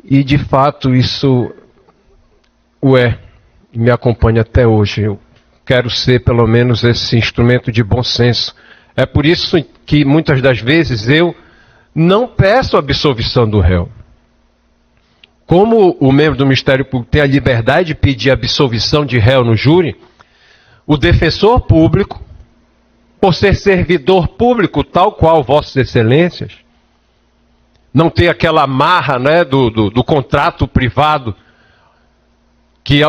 E de fato isso me acompanha até hoje. Eu quero ser pelo menos esse instrumento de bom senso. É por isso que muitas das vezes eu não peço a absolvição do réu. Como o membro do Ministério Público tem a liberdade de pedir absolvição de réu no júri, o defensor público, por ser servidor público, tal qual Vossas Excelências, não tem aquela amarra, né, do contrato privado, que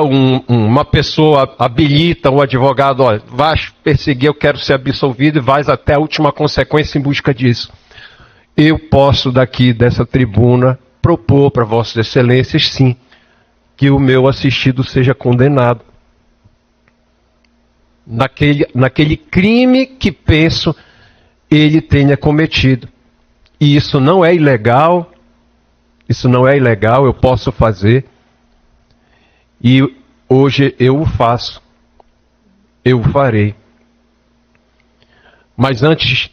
uma pessoa habilita um advogado, olha, vai perseguir, eu quero ser absolvido, e vais até a última consequência em busca disso. Eu posso daqui dessa tribuna propor para Vossas Excelências, sim, que o meu assistido seja condenado naquele crime que penso ele tenha cometido. E isso não é ilegal, eu posso fazer. E hoje eu o faço, eu o farei. Mas antes,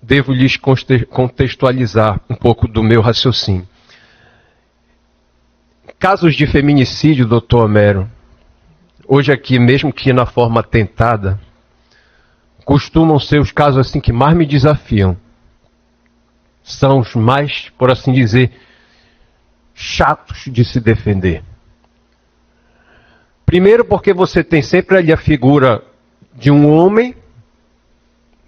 devo lhes contextualizar um pouco do meu raciocínio. Casos de feminicídio, doutor Homero, hoje aqui, mesmo que na forma tentada, costumam ser os casos assim que mais me desafiam. São os mais, por assim dizer, chatos de se defender. Primeiro porque você tem sempre ali a figura de um homem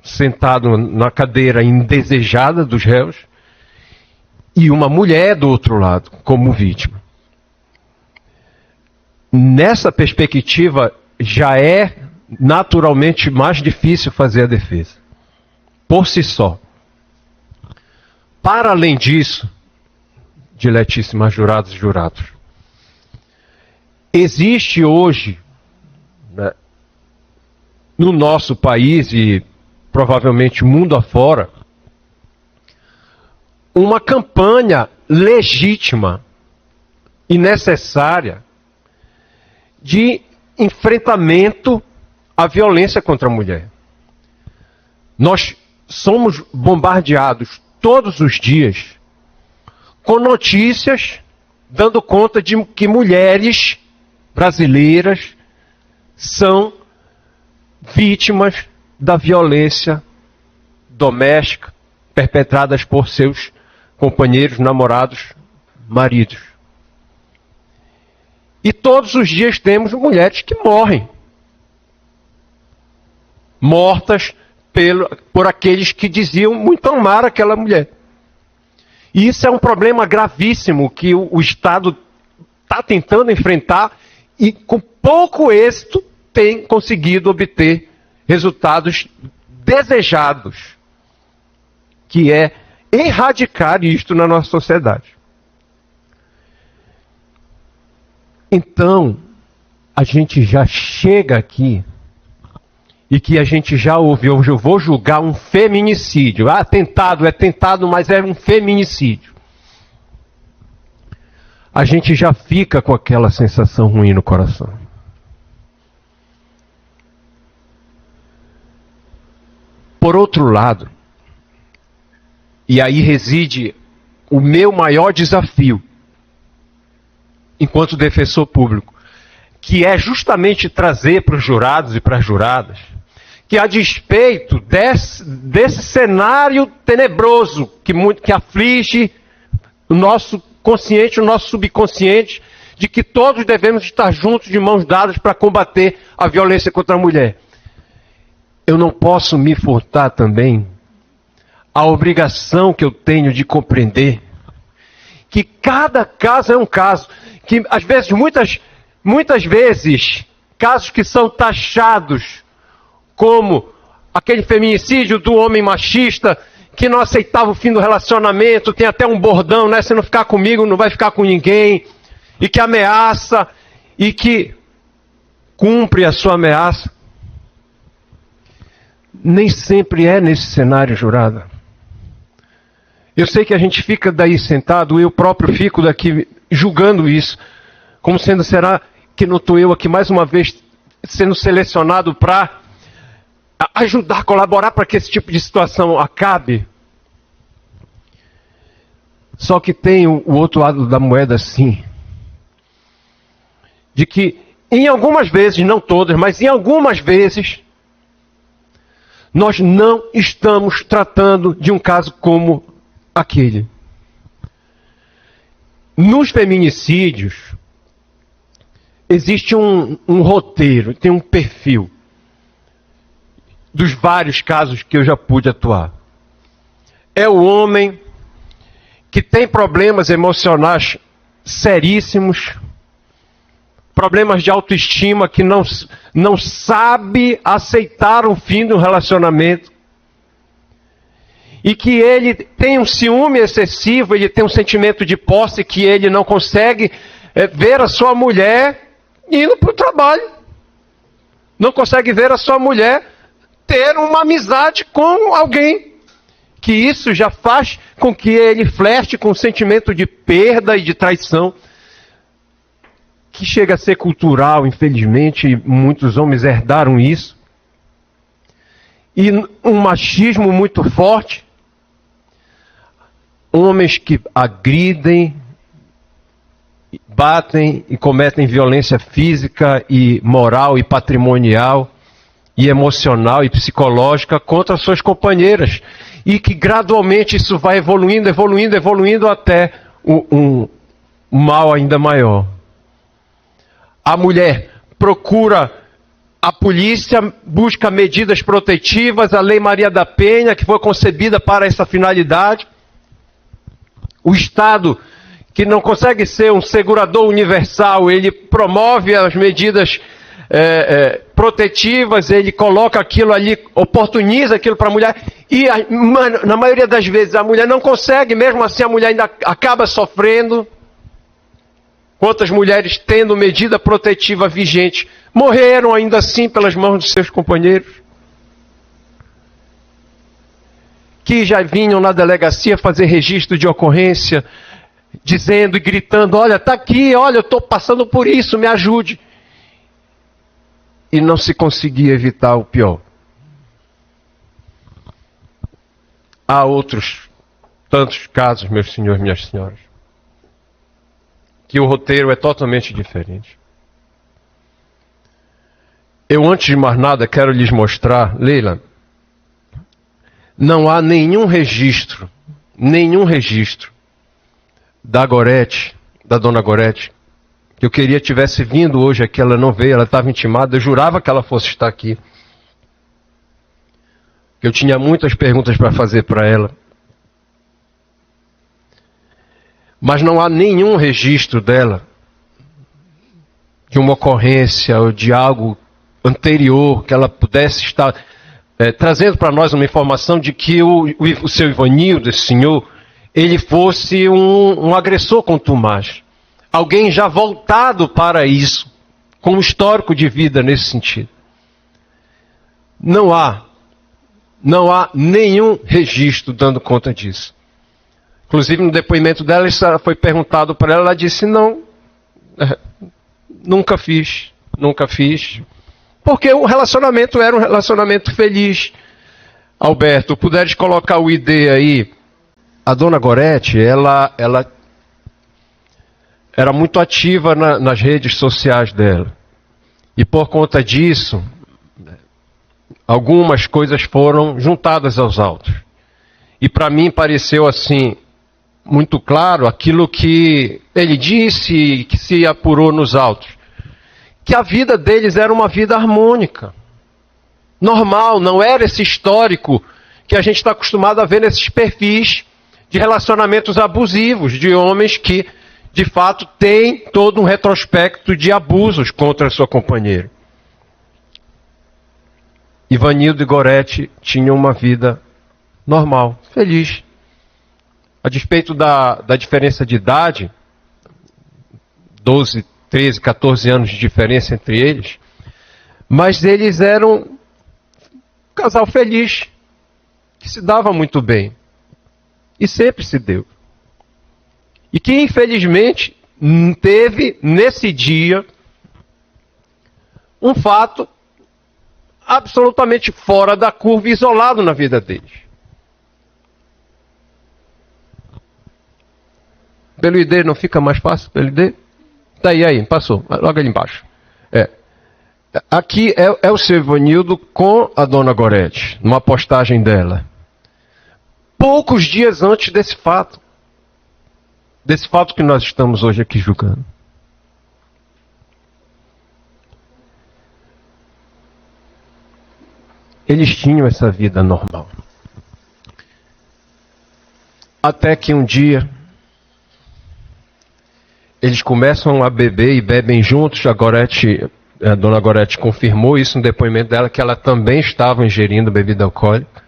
sentado na cadeira indesejada dos réus e uma mulher do outro lado, como vítima. Nessa perspectiva, já é naturalmente mais difícil fazer a defesa, por si só. Para além disso, diletíssimas juradas e jurados, existe hoje, né, no nosso país e provavelmente mundo afora, uma campanha legítima e necessária de enfrentamento à violência contra a mulher. Nós somos bombardeados todos os dias com notícias dando conta de que mulheres brasileiras são vítimas da violência doméstica perpetradas por seus companheiros, namorados, maridos. E todos os dias temos mulheres que morrem. Mortas por aqueles que diziam muito amar aquela mulher. E isso é um problema gravíssimo que o Estado está tentando enfrentar e com pouco êxito tem conseguido obter resultados desejados, que é erradicar isto na nossa sociedade. Então, a gente já chega aqui e que a gente já ouviu, hoje eu vou julgar um feminicídio. Ah, é tentado, mas é um feminicídio. A gente já fica com aquela sensação ruim no coração. Por outro lado, e aí reside o meu maior desafio, enquanto defensor público, que é justamente trazer para os jurados e para as juradas, que a despeito desse cenário tenebroso que aflige o nosso consciente, o nosso subconsciente, de que todos devemos estar juntos de mãos dadas para combater a violência contra a mulher. Eu não posso me furtar também a obrigação que eu tenho de compreender que cada caso é um caso, que às vezes, muitas vezes, casos que são taxados como aquele feminicídio do homem machista que não aceitava o fim do relacionamento, tem até um bordão, né? Se não ficar comigo, não vai ficar com ninguém, e que ameaça, e que cumpre a sua ameaça. Nem sempre é nesse cenário, jurada. Eu sei que a gente fica daí sentado, eu próprio fico daqui julgando isso, como sendo, será que não estou eu aqui mais uma vez sendo selecionado para ajudar, colaborar para que esse tipo de situação acabe? Só que tem o outro lado da moeda, sim. De que em algumas vezes, não todas, mas em algumas vezes, nós não estamos tratando de um caso como aquele. Nos feminicídios, existe um roteiro, tem um perfil dos vários casos que eu já pude atuar. É o homem que tem problemas emocionais seríssimos, problemas de autoestima, que não sabe aceitar o fim do relacionamento, e que ele tem um ciúme excessivo, ele tem um sentimento de posse, que ele não consegue ver a sua mulher indo para o trabalho, não consegue ver a sua mulher ter uma amizade com alguém, que isso já faz com que ele flerte com um sentimento de perda e de traição, que chega a ser cultural, infelizmente, e muitos homens herdaram isso. E um machismo muito forte. Homens que agridem, batem e cometem violência física e moral e patrimonial e emocional e psicológica contra suas companheiras. E que gradualmente isso vai evoluindo, evoluindo, evoluindo até um mal ainda maior. A mulher procura a polícia, busca medidas protetivas, a Lei Maria da Penha, que foi concebida para essa finalidade. O Estado, que não consegue ser um segurador universal, ele promove as medidas protetivas, ele coloca aquilo ali, oportuniza aquilo para a mulher, e na maioria das vezes a mulher não consegue, mesmo assim a mulher ainda acaba sofrendo. Quantas mulheres, tendo medida protetiva vigente, morreram ainda assim pelas mãos de seus companheiros? Que já vinham na delegacia fazer registro de ocorrência, dizendo e gritando, olha, está aqui, olha, eu estou passando por isso, me ajude. E não se conseguia evitar o pior. Há outros tantos casos, meus senhores, minhas senhoras, que o roteiro é totalmente diferente. Eu, antes de mais nada, quero lhes mostrar, Leila, não há nenhum registro da Gorete, da dona Gorete, que eu queria tivesse vindo hoje aqui, ela não veio, ela estava intimada, eu jurava que ela fosse estar aqui. Eu tinha muitas perguntas para fazer para ela. Mas não há nenhum registro dela, de uma ocorrência ou de algo anterior, que ela pudesse estar trazendo para nós uma informação de que o seu Ivanildo, esse senhor, ele fosse um agressor contumaz. Alguém já voltado para isso, com um histórico de vida nesse sentido. Não há nenhum registro dando conta disso. Inclusive, no depoimento dela, isso foi perguntado para ela, ela disse, não, nunca fiz. Porque o relacionamento era um relacionamento feliz. Alberto, puderes colocar o ID aí. A dona Gorete, ela era muito ativa nas redes sociais dela. E por conta disso, algumas coisas foram juntadas aos autos. E para mim pareceu assim, muito claro aquilo que ele disse e que se apurou nos autos. Que a vida deles era uma vida harmônica. Normal, não era esse histórico que a gente está acostumado a ver nesses perfis de relacionamentos abusivos, de homens que, de fato, têm todo um retrospecto de abusos contra a sua companheira. Ivanildo e Gorete tinham uma vida normal, feliz. A despeito da diferença de idade, 12, 13, 14 anos de diferença entre eles, mas eles eram um casal feliz, que se dava muito bem. E sempre se deu. E que, infelizmente, teve, nesse dia, um fato absolutamente fora da curva, isolado na vida deles. Pelo ID não fica mais fácil? Pelo ID? Tá aí, passou. Logo ali embaixo. Aqui é o seu Ivanildo com a dona Gorete, numa postagem dela. Poucos dias antes desse fato. Desse fato que nós estamos hoje aqui julgando. Eles tinham essa vida normal. Até que um dia eles começam a beber e bebem juntos. A dona Gorete confirmou isso no depoimento dela, que ela também estava ingerindo bebida alcoólica.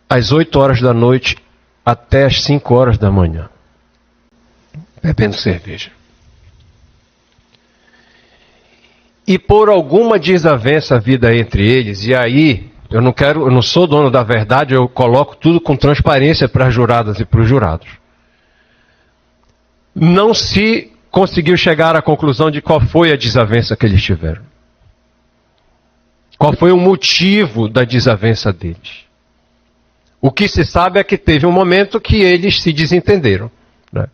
Às 8 horas da noite até às 5 horas da manhã. Bebendo cerveja. E por alguma desavença havida entre eles, e aí eu não sou dono da verdade, eu coloco tudo com transparência para as juradas e para os jurados. Não se conseguiu chegar à conclusão de qual foi a desavença que eles tiveram. Qual foi o motivo da desavença deles. O que se sabe é que teve um momento que eles se desentenderam. Né?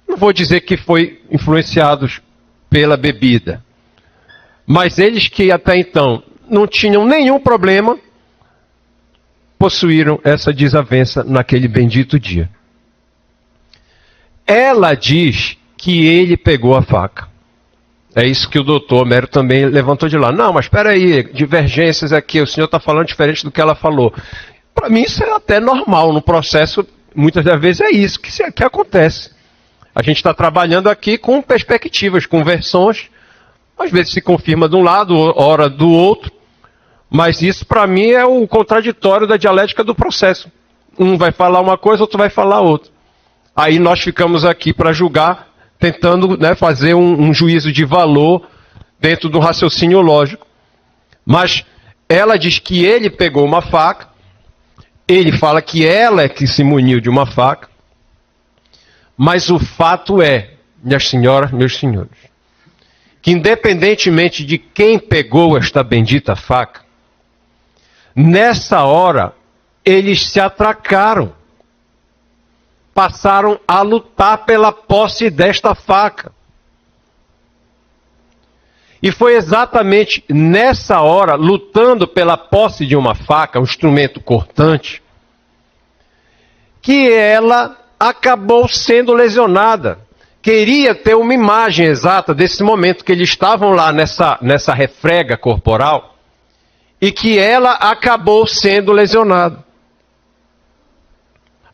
Não vou dizer que foi influenciados pela bebida. Mas eles que até então não tinham nenhum problema, possuíram essa desavença naquele bendito dia. Ela diz que ele pegou a faca. É isso que o doutor Homero também levantou de lá. Não, mas espera aí, divergências aqui, o senhor está falando diferente do que ela falou. Para mim isso é até normal no processo, muitas das vezes é isso que acontece. A gente está trabalhando aqui com perspectivas, com versões, às vezes se confirma de um lado, ora do outro, mas isso para mim é o contraditório da dialética do processo. Um vai falar uma coisa, outro vai falar outra. Aí nós ficamos aqui para julgar, tentando, né, fazer um juízo de valor dentro do raciocínio lógico. Mas ela diz que ele pegou uma faca, ele fala que ela é que se muniu de uma faca, mas o fato é, minhas senhoras, meus senhores, que independentemente de quem pegou esta bendita faca, nessa hora eles se atracaram. Passaram a lutar pela posse desta faca. E foi exatamente nessa hora, lutando pela posse de uma faca, um instrumento cortante, que ela acabou sendo lesionada. Queria ter uma imagem exata desse momento que eles estavam lá nessa refrega corporal e que ela acabou sendo lesionada.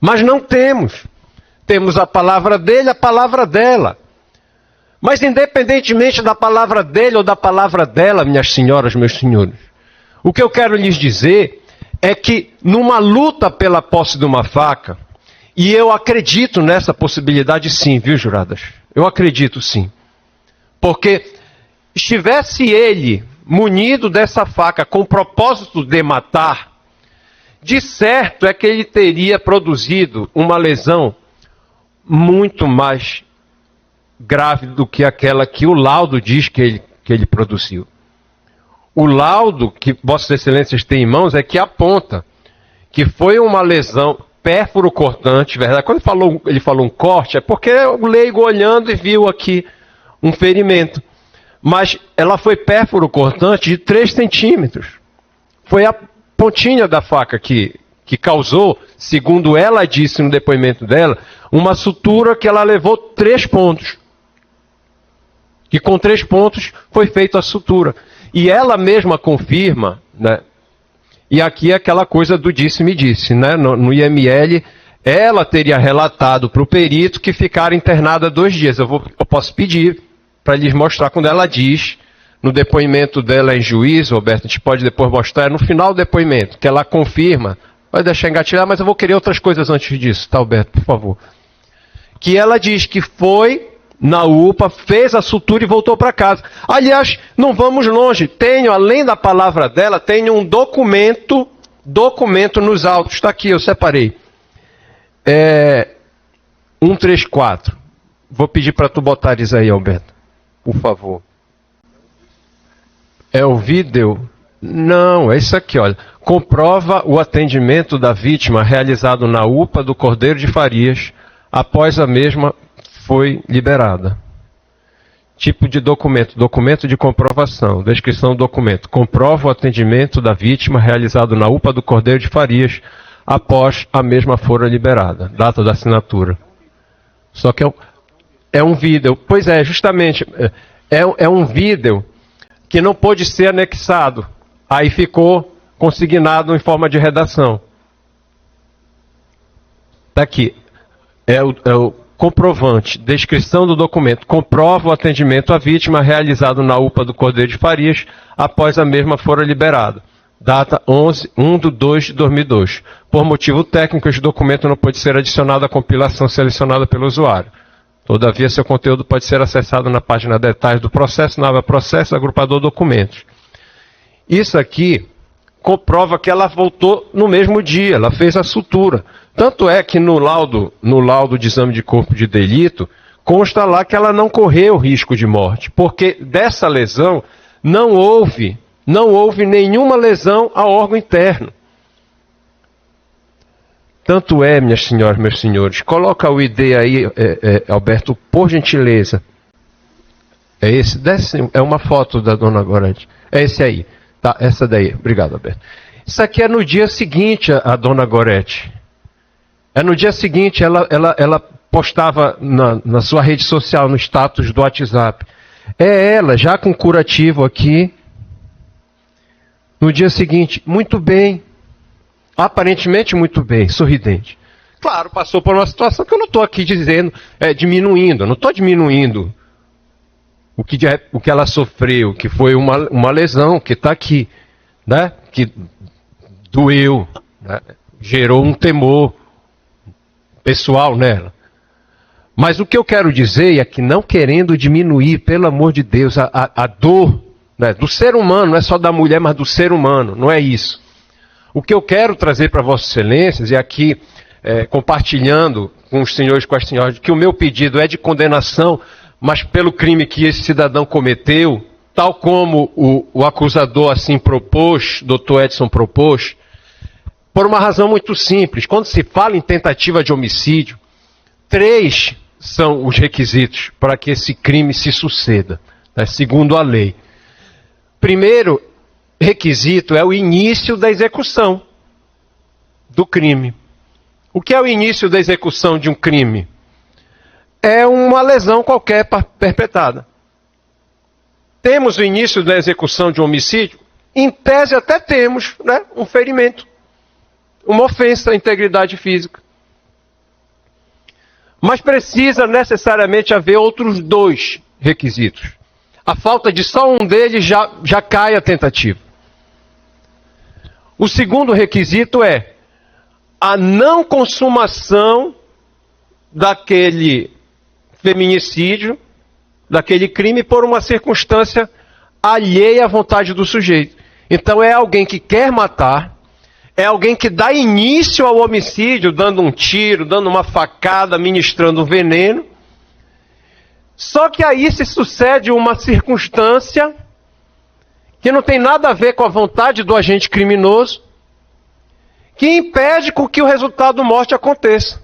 Mas não temos. Temos a palavra dele, a palavra dela. Mas independentemente da palavra dele ou da palavra dela, minhas senhoras, meus senhores, o que eu quero lhes dizer é que numa luta pela posse de uma faca, e eu acredito nessa possibilidade sim, viu, juradas? Eu acredito sim. Porque estivesse ele munido dessa faca com o propósito de matar, de certo é que ele teria produzido uma lesão muito mais grave do que aquela que o laudo diz que ele produziu. O laudo que Vossas Excelências têm em mãos é que aponta que foi uma lesão pérfuro cortante, verdade? Quando ele falou um corte, é porque o leigo olhando e viu aqui um ferimento. Mas ela foi pérfuro cortante de 3 centímetros. Foi a pontinha da faca que causou, segundo ela disse no depoimento dela, uma sutura que ela levou 3 pontos. E com 3 pontos foi feita a sutura. E ela mesma confirma, né? E aqui é aquela coisa do disse-me disse, né? No IML, ela teria relatado para o perito que ficara internada 2 dias. Eu posso pedir para lhes mostrar quando ela diz, no depoimento dela em juízo, Roberto, a gente pode depois mostrar, é no final do depoimento, que ela confirma, vai deixar engatilhar, mas eu vou querer outras coisas antes disso, tá, Alberto, por favor. Que ela diz que foi na UPA, fez a sutura e voltou para casa. Aliás, não vamos longe, tenho, além da palavra dela, tenho um documento nos autos, está aqui, eu separei. 134. Vou pedir para tu botares aí, Alberto, por favor. É o vídeo? Não, é isso aqui, olha. Comprova o atendimento da vítima realizado na UPA do Cordeiro de Farias, após a mesma foi liberada. Tipo de documento, documento de comprovação, descrição do documento. Comprova o atendimento da vítima realizado na UPA do Cordeiro de Farias, após a mesma fora liberada. Data da assinatura. Só que é um vídeo. Pois é, justamente, é um vídeo que não pôde ser anexado. Aí ficou consignado em forma de redação. Está aqui. É o comprovante, descrição do documento. Comprova o atendimento à vítima realizado na UPA do Cordeiro de Farias, após a mesma fora liberada. Data 11/1/2/2002. Por motivo técnico, esse documento não pode ser adicionado à compilação selecionada pelo usuário. Todavia, seu conteúdo pode ser acessado na página Detalhes do processo, na aba Processo, agrupador Documentos. Isso aqui comprova que ela voltou no mesmo dia, ela fez a sutura. Tanto é que no laudo de exame de corpo de delito, consta lá que ela não correu risco de morte, porque dessa lesão não houve nenhuma lesão ao órgão interno. Tanto é, minhas senhoras, meus senhores, coloca o ID aí, Alberto, por gentileza. É esse? É uma foto da dona Gorete. É esse aí. Tá, essa daí. Obrigado, Alberto. Isso aqui é no dia seguinte, a dona Gorete. É no dia seguinte, ela postava na sua rede social, no status do WhatsApp. É ela, já com curativo aqui. No dia seguinte, muito bem. Aparentemente muito bem, sorridente. Claro, passou por uma situação que eu não estou aqui dizendo, diminuindo. Eu não estou diminuindo o que ela sofreu, que foi uma lesão que está aqui, né? Que doeu, né? Gerou um temor pessoal nela. Mas o que eu quero dizer é que não querendo diminuir, pelo amor de Deus, a dor, né, do ser humano, não é só da mulher, mas do ser humano, não é isso. O que eu quero trazer para Vossas Excelências, e aqui compartilhando com os senhores e com as senhoras, que o meu pedido é de condenação, mas pelo crime que esse cidadão cometeu, tal como o acusador assim propôs, doutor Edson propôs, por uma razão muito simples. Quando se fala em tentativa de homicídio, 3 são os requisitos para que esse crime se suceda, né, segundo a lei. Primeiro requisito é o início da execução do crime. O que é o início da execução de um crime? É uma lesão qualquer perpetrada. Temos o início da execução de um homicídio? Em tese até temos, né, um ferimento, uma ofensa à integridade física. Mas precisa necessariamente haver outros 2 requisitos. A falta de só um deles já cai a tentativa. O segundo requisito é a não consumação daquele feminicídio, daquele crime, por uma circunstância alheia à vontade do sujeito. Então é alguém que quer matar, é alguém que dá início ao homicídio, dando um tiro, dando uma facada, ministrando um veneno. Só que aí se sucede uma circunstância que não tem nada a ver com a vontade do agente criminoso, que impede com que o resultado da morte aconteça.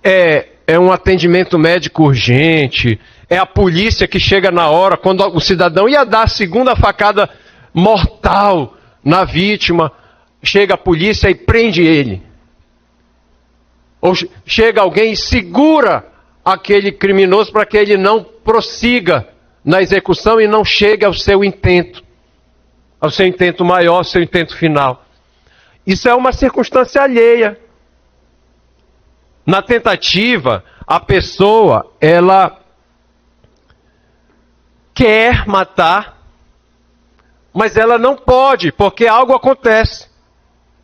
É um atendimento médico urgente, é a polícia que chega na hora, quando o cidadão ia dar a segunda facada mortal na vítima, chega a polícia e prende ele. Ou chega alguém e segura aquele criminoso para que ele não prossiga na execução e não chegue ao seu intento maior, ao seu intento final. Isso é uma circunstância alheia. Na tentativa, a pessoa, ela quer matar, mas ela não pode, porque algo acontece.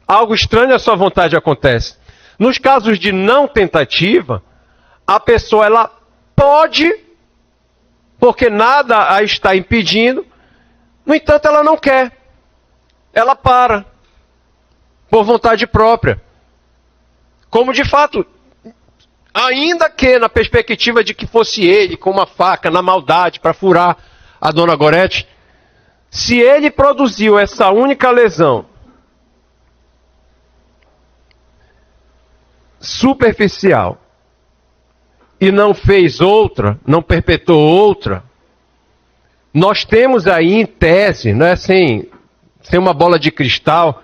Algo estranho à sua vontade acontece. Nos casos de não tentativa, a pessoa ela pode, porque nada a está impedindo, no entanto ela não quer. Ela para, por vontade própria. Como de fato, ainda que na perspectiva de que fosse ele com uma faca na maldade para furar a dona Gorete, se ele produziu essa única lesão superficial e não fez outra, não perpetuou outra, nós temos aí em tese, não é sem uma bola de cristal,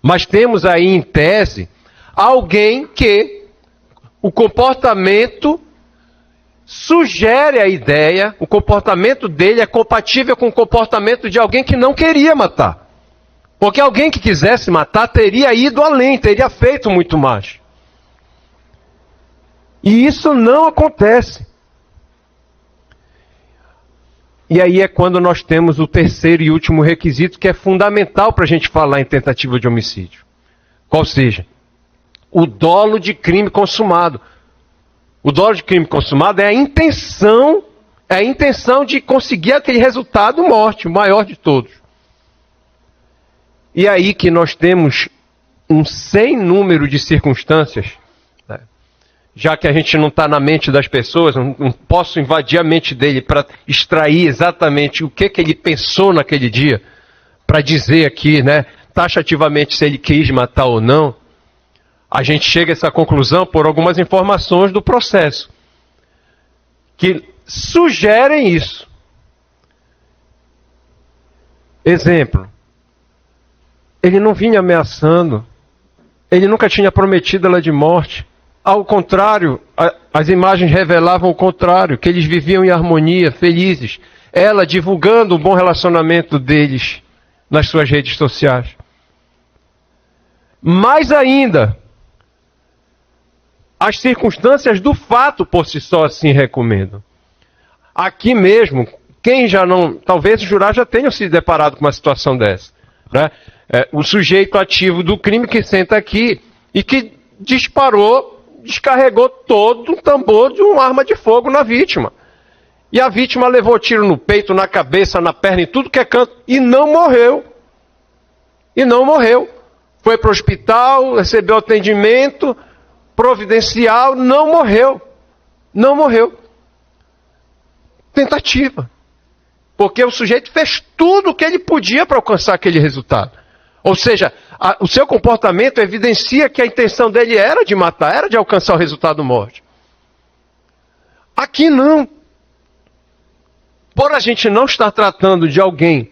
mas temos aí em tese alguém que o comportamento sugere a ideia, o comportamento dele é compatível com o comportamento de alguém que não queria matar. Porque alguém que quisesse matar teria ido além, teria feito muito mais. E isso não acontece. E aí é quando nós temos o terceiro e último requisito, que é fundamental para a gente falar em tentativa de homicídio. Qual seja? O dolo de crime consumado. O dolo de crime consumado é a intenção de conseguir aquele resultado morte, o maior de todos. E aí que nós temos um sem número de circunstâncias, né? Já que a gente não está na mente das pessoas, não posso invadir a mente dele para extrair exatamente o que ele pensou naquele dia, para dizer aqui, né, taxativamente se ele quis matar ou não. A gente chega a essa conclusão por algumas informações do processo, que sugerem isso. Exemplo, ele não vinha ameaçando, ele nunca tinha prometido ela de morte. Ao contrário, as imagens revelavam o contrário, que eles viviam em harmonia, felizes. Ela divulgando o bom relacionamento deles nas suas redes sociais. Mais ainda, as circunstâncias do fato por si só assim recomendam. Aqui mesmo, quem já não... Talvez o jurado já tenha se deparado com uma situação dessa, né? O sujeito ativo do crime que senta aqui e que descarregou todo um tambor de uma arma de fogo na vítima. E a vítima levou tiro no peito, na cabeça, na perna, em tudo que é canto, e não morreu. E não morreu. Foi para o hospital, recebeu atendimento providencial, não morreu. Não morreu. Tentativa. Porque o sujeito fez tudo o que ele podia para alcançar aquele resultado. Ou seja, o seu comportamento evidencia que a intenção dele era de matar, era de alcançar o resultado morte. Aqui não. Por a gente não estar tratando de alguém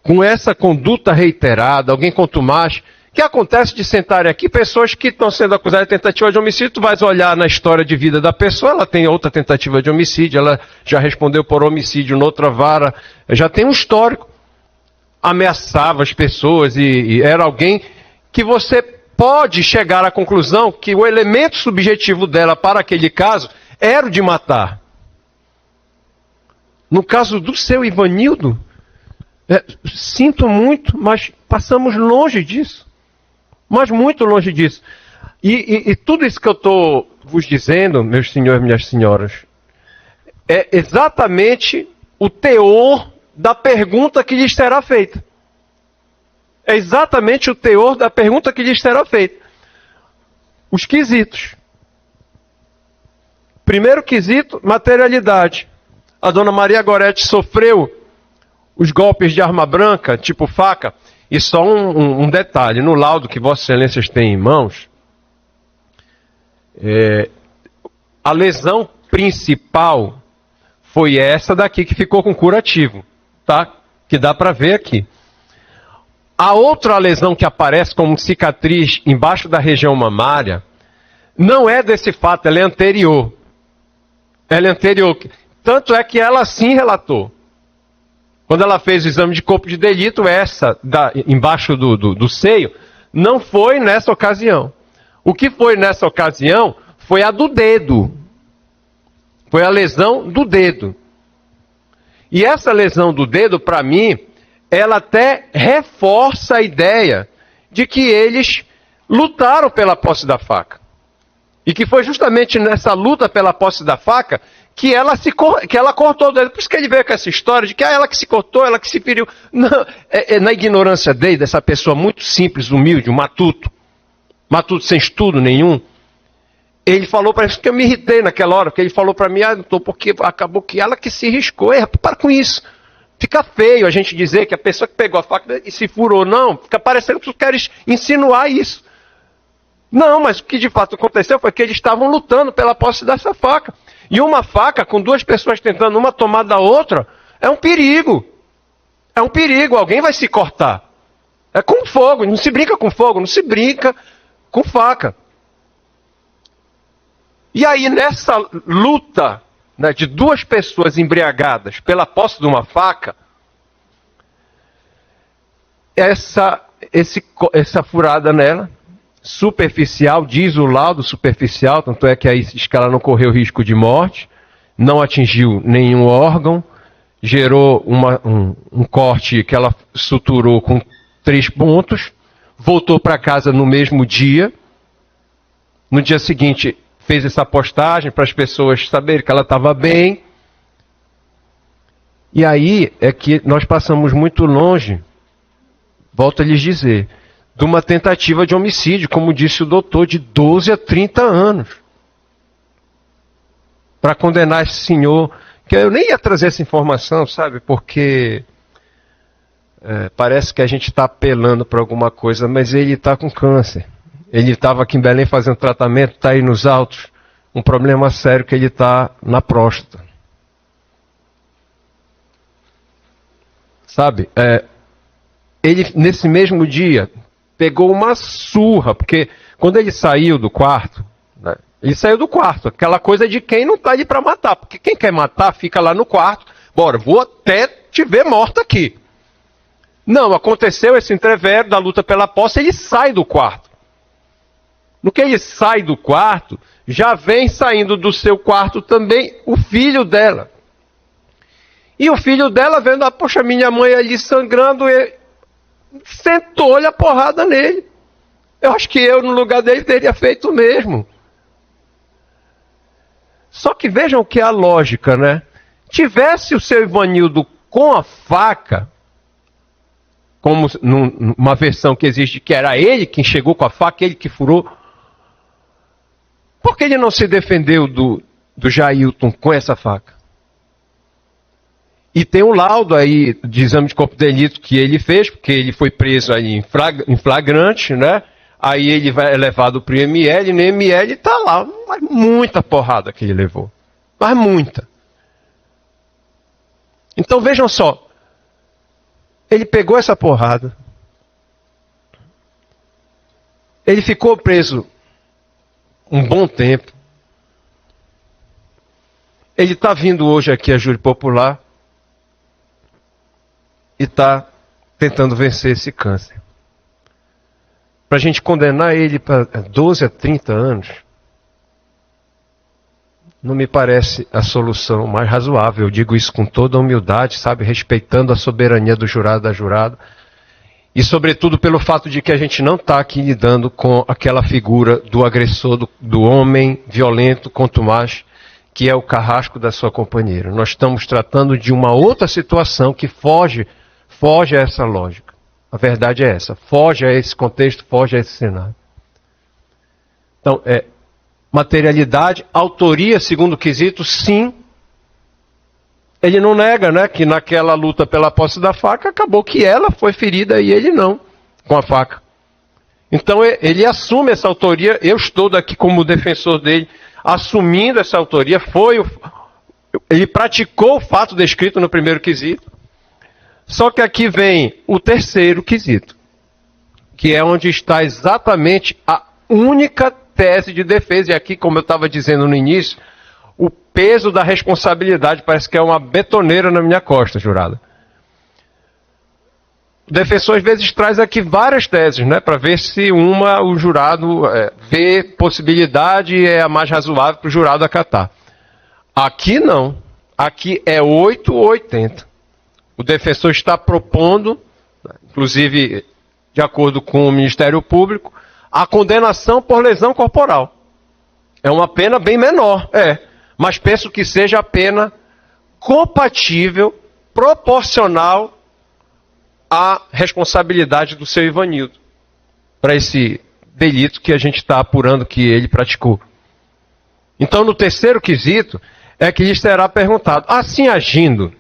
com essa conduta reiterada, alguém contumaz, que acontece de sentarem aqui pessoas que estão sendo acusadas de tentativa de homicídio, tu vais olhar na história de vida da pessoa, ela tem outra tentativa de homicídio, ela já respondeu por homicídio noutra vara, já tem um histórico. Ameaçava as pessoas e era alguém que você pode chegar à conclusão que o elemento subjetivo dela para aquele caso era o de matar. No caso do seu Ivanildo, sinto muito, mas passamos longe disso. Mas muito longe disso. E tudo isso que eu estou vos dizendo, meus senhores e minhas senhoras, é exatamente o teor da pergunta que lhes será feita. É exatamente o teor da pergunta que lhes será feita. Os quesitos. Primeiro quesito, materialidade. A dona Maria Gorete sofreu os golpes de arma branca, tipo faca. E só um detalhe, no laudo que Vossas Excelências têm em mãos, a lesão principal foi essa daqui que ficou com curativo, tá? Que dá para ver aqui. A outra lesão que aparece como cicatriz embaixo da região mamária, não é desse fato, ela é anterior. Ela é anterior. Tanto é que ela sim relatou. Quando ela fez o exame de corpo de delito, essa embaixo do seio, não foi nessa ocasião. O que foi nessa ocasião foi a do dedo. Foi a lesão do dedo. E essa lesão do dedo, para mim, ela até reforça a ideia de que eles lutaram pela posse da faca. E que foi justamente nessa luta pela posse da faca que ela cortou o dedo. Por isso que ele veio com essa história de que ela que se cortou, ela que se feriu. Não, na ignorância dele, dessa pessoa muito simples, humilde, um matuto sem estudo nenhum, ele falou para mim, que eu me irritei naquela hora, porque ele falou para mim, doutor, porque acabou que ela que se riscou. Para com isso. Fica feio a gente dizer que a pessoa que pegou a faca e se furou, não. Fica parecendo que tu queres insinuar isso. Não, mas o que de fato aconteceu foi que eles estavam lutando pela posse dessa faca. E uma faca com duas pessoas tentando uma tomar da outra é um perigo. É um perigo, alguém vai se cortar. É com fogo, não se brinca com fogo, não se brinca com faca. E aí nessa luta, né, de duas pessoas embriagadas pela posse de uma faca, essa furada nela, superficial, diz o laudo superficial, tanto é que aí diz que ela não correu risco de morte, não atingiu nenhum órgão, gerou um corte que ela suturou com 3 pontos, voltou para casa no mesmo dia, no dia seguinte fez essa postagem para as pessoas saberem que ela estava bem. E aí é que nós passamos muito longe, volto a lhes dizer, de uma tentativa de homicídio, como disse o doutor, de 12 a 30 anos. Para condenar esse senhor, que eu nem ia trazer essa informação, sabe, porque parece que a gente está apelando para alguma coisa, mas ele está com câncer. Ele estava aqui em Belém fazendo tratamento, está aí nos autos, um problema sério que ele está na próstata. Sabe, ele nesse mesmo dia pegou uma surra, porque quando ele saiu do quarto, né, ele saiu do quarto, aquela coisa de quem não está ali para matar, porque quem quer matar fica lá no quarto, bora, vou até te ver morto aqui. Não, aconteceu esse entrevero da luta pela posse, ele sai do quarto. No que ele sai do quarto, já vem saindo do seu quarto também o filho dela. E o filho dela vendo, poxa, minha mãe ali sangrando, sentou-lhe a porrada nele. Eu acho que eu, no lugar dele, teria feito o mesmo. Só que vejam que é a lógica, né? Tivesse o seu Ivanildo com a faca, como numa versão que existe, que era ele quem chegou com a faca, ele que furou, por que ele não se defendeu do Jailton com essa faca? E tem um laudo aí de exame de corpo de delito que ele fez, porque ele foi preso aí em flagrante, né? Aí ele é levado para o IML, e no IML está lá, mas muita porrada que ele levou. Mas muita. Então vejam só, ele pegou essa porrada, ele ficou preso um bom tempo, ele está vindo hoje aqui a júri popular e está tentando vencer esse câncer. Para a gente condenar ele para 12 a 30 anos, não me parece a solução mais razoável. Eu digo isso com toda a humildade, sabe, respeitando a soberania do jurado, da jurada, e sobretudo pelo fato de que a gente não está aqui lidando com aquela figura do agressor, do homem violento, contumaz, que é o carrasco da sua companheira. Nós estamos tratando de uma outra situação que foge a essa lógica. A verdade é essa, foge a esse contexto, foge a esse cenário. Então, materialidade, autoria, segundo quesito, sim. Ele não nega, né, que naquela luta pela posse da faca, acabou que ela foi ferida e ele não, com a faca. Então ele assume essa autoria, eu estou daqui como defensor dele, assumindo essa autoria, ele praticou o fato descrito no primeiro quesito. Só que aqui vem o terceiro quesito, que é onde está exatamente a única tese de defesa. E aqui, como eu estava dizendo no início, o peso da responsabilidade parece que é uma betoneira na minha costa, jurada. O defensor às vezes traz aqui várias teses, né, para ver se o jurado vê possibilidade e é a mais razoável para o jurado acatar. Aqui não. Aqui é 8 ou 80. O defensor está propondo, inclusive de acordo com o Ministério Público, a condenação por lesão corporal. É uma pena bem menor, mas penso que seja a pena compatível, proporcional à responsabilidade do seu Ivanildo, para esse delito que a gente está apurando que ele praticou. Então, no terceiro quesito, é que lhe será perguntado, assim agindo,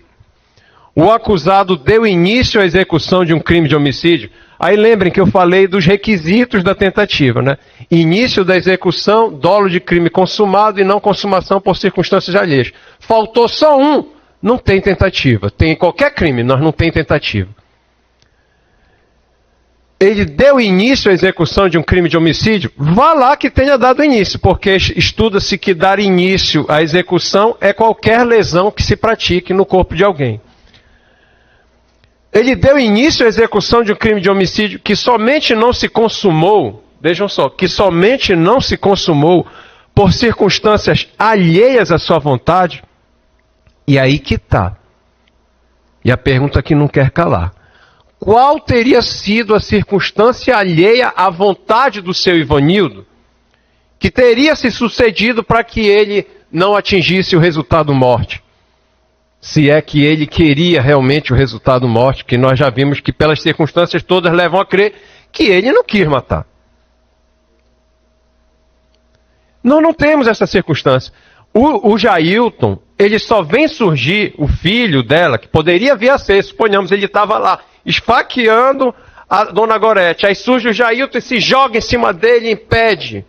o acusado deu início à execução de um crime de homicídio? Aí lembrem que eu falei dos requisitos da tentativa, né? Início da execução, dolo de crime consumado e não consumação por circunstâncias alheias. Faltou só um, não tem tentativa. Tem qualquer crime, nós não tem tentativa. Ele deu início à execução de um crime de homicídio? Vá lá que tenha dado início, porque estuda-se que dar início à execução é qualquer lesão que se pratique no corpo de alguém. Ele deu início à execução de um crime de homicídio que somente não se consumou, vejam só, que somente não se consumou por circunstâncias alheias à sua vontade? E aí que está. E a pergunta que não quer calar. Qual teria sido a circunstância alheia à vontade do seu Ivanildo que teria se sucedido para que ele não atingisse o resultado morte? Se é que ele queria realmente o resultado morte, que nós já vimos que pelas circunstâncias todas levam a crer que ele não quis matar. Nós não temos essa circunstância. O Jailton, ele só vem surgir, o filho dela, que poderia vir a ser, suponhamos, ele estava lá, esfaqueando a dona Gorete. Aí surge o Jailton e se joga em cima dele e impede.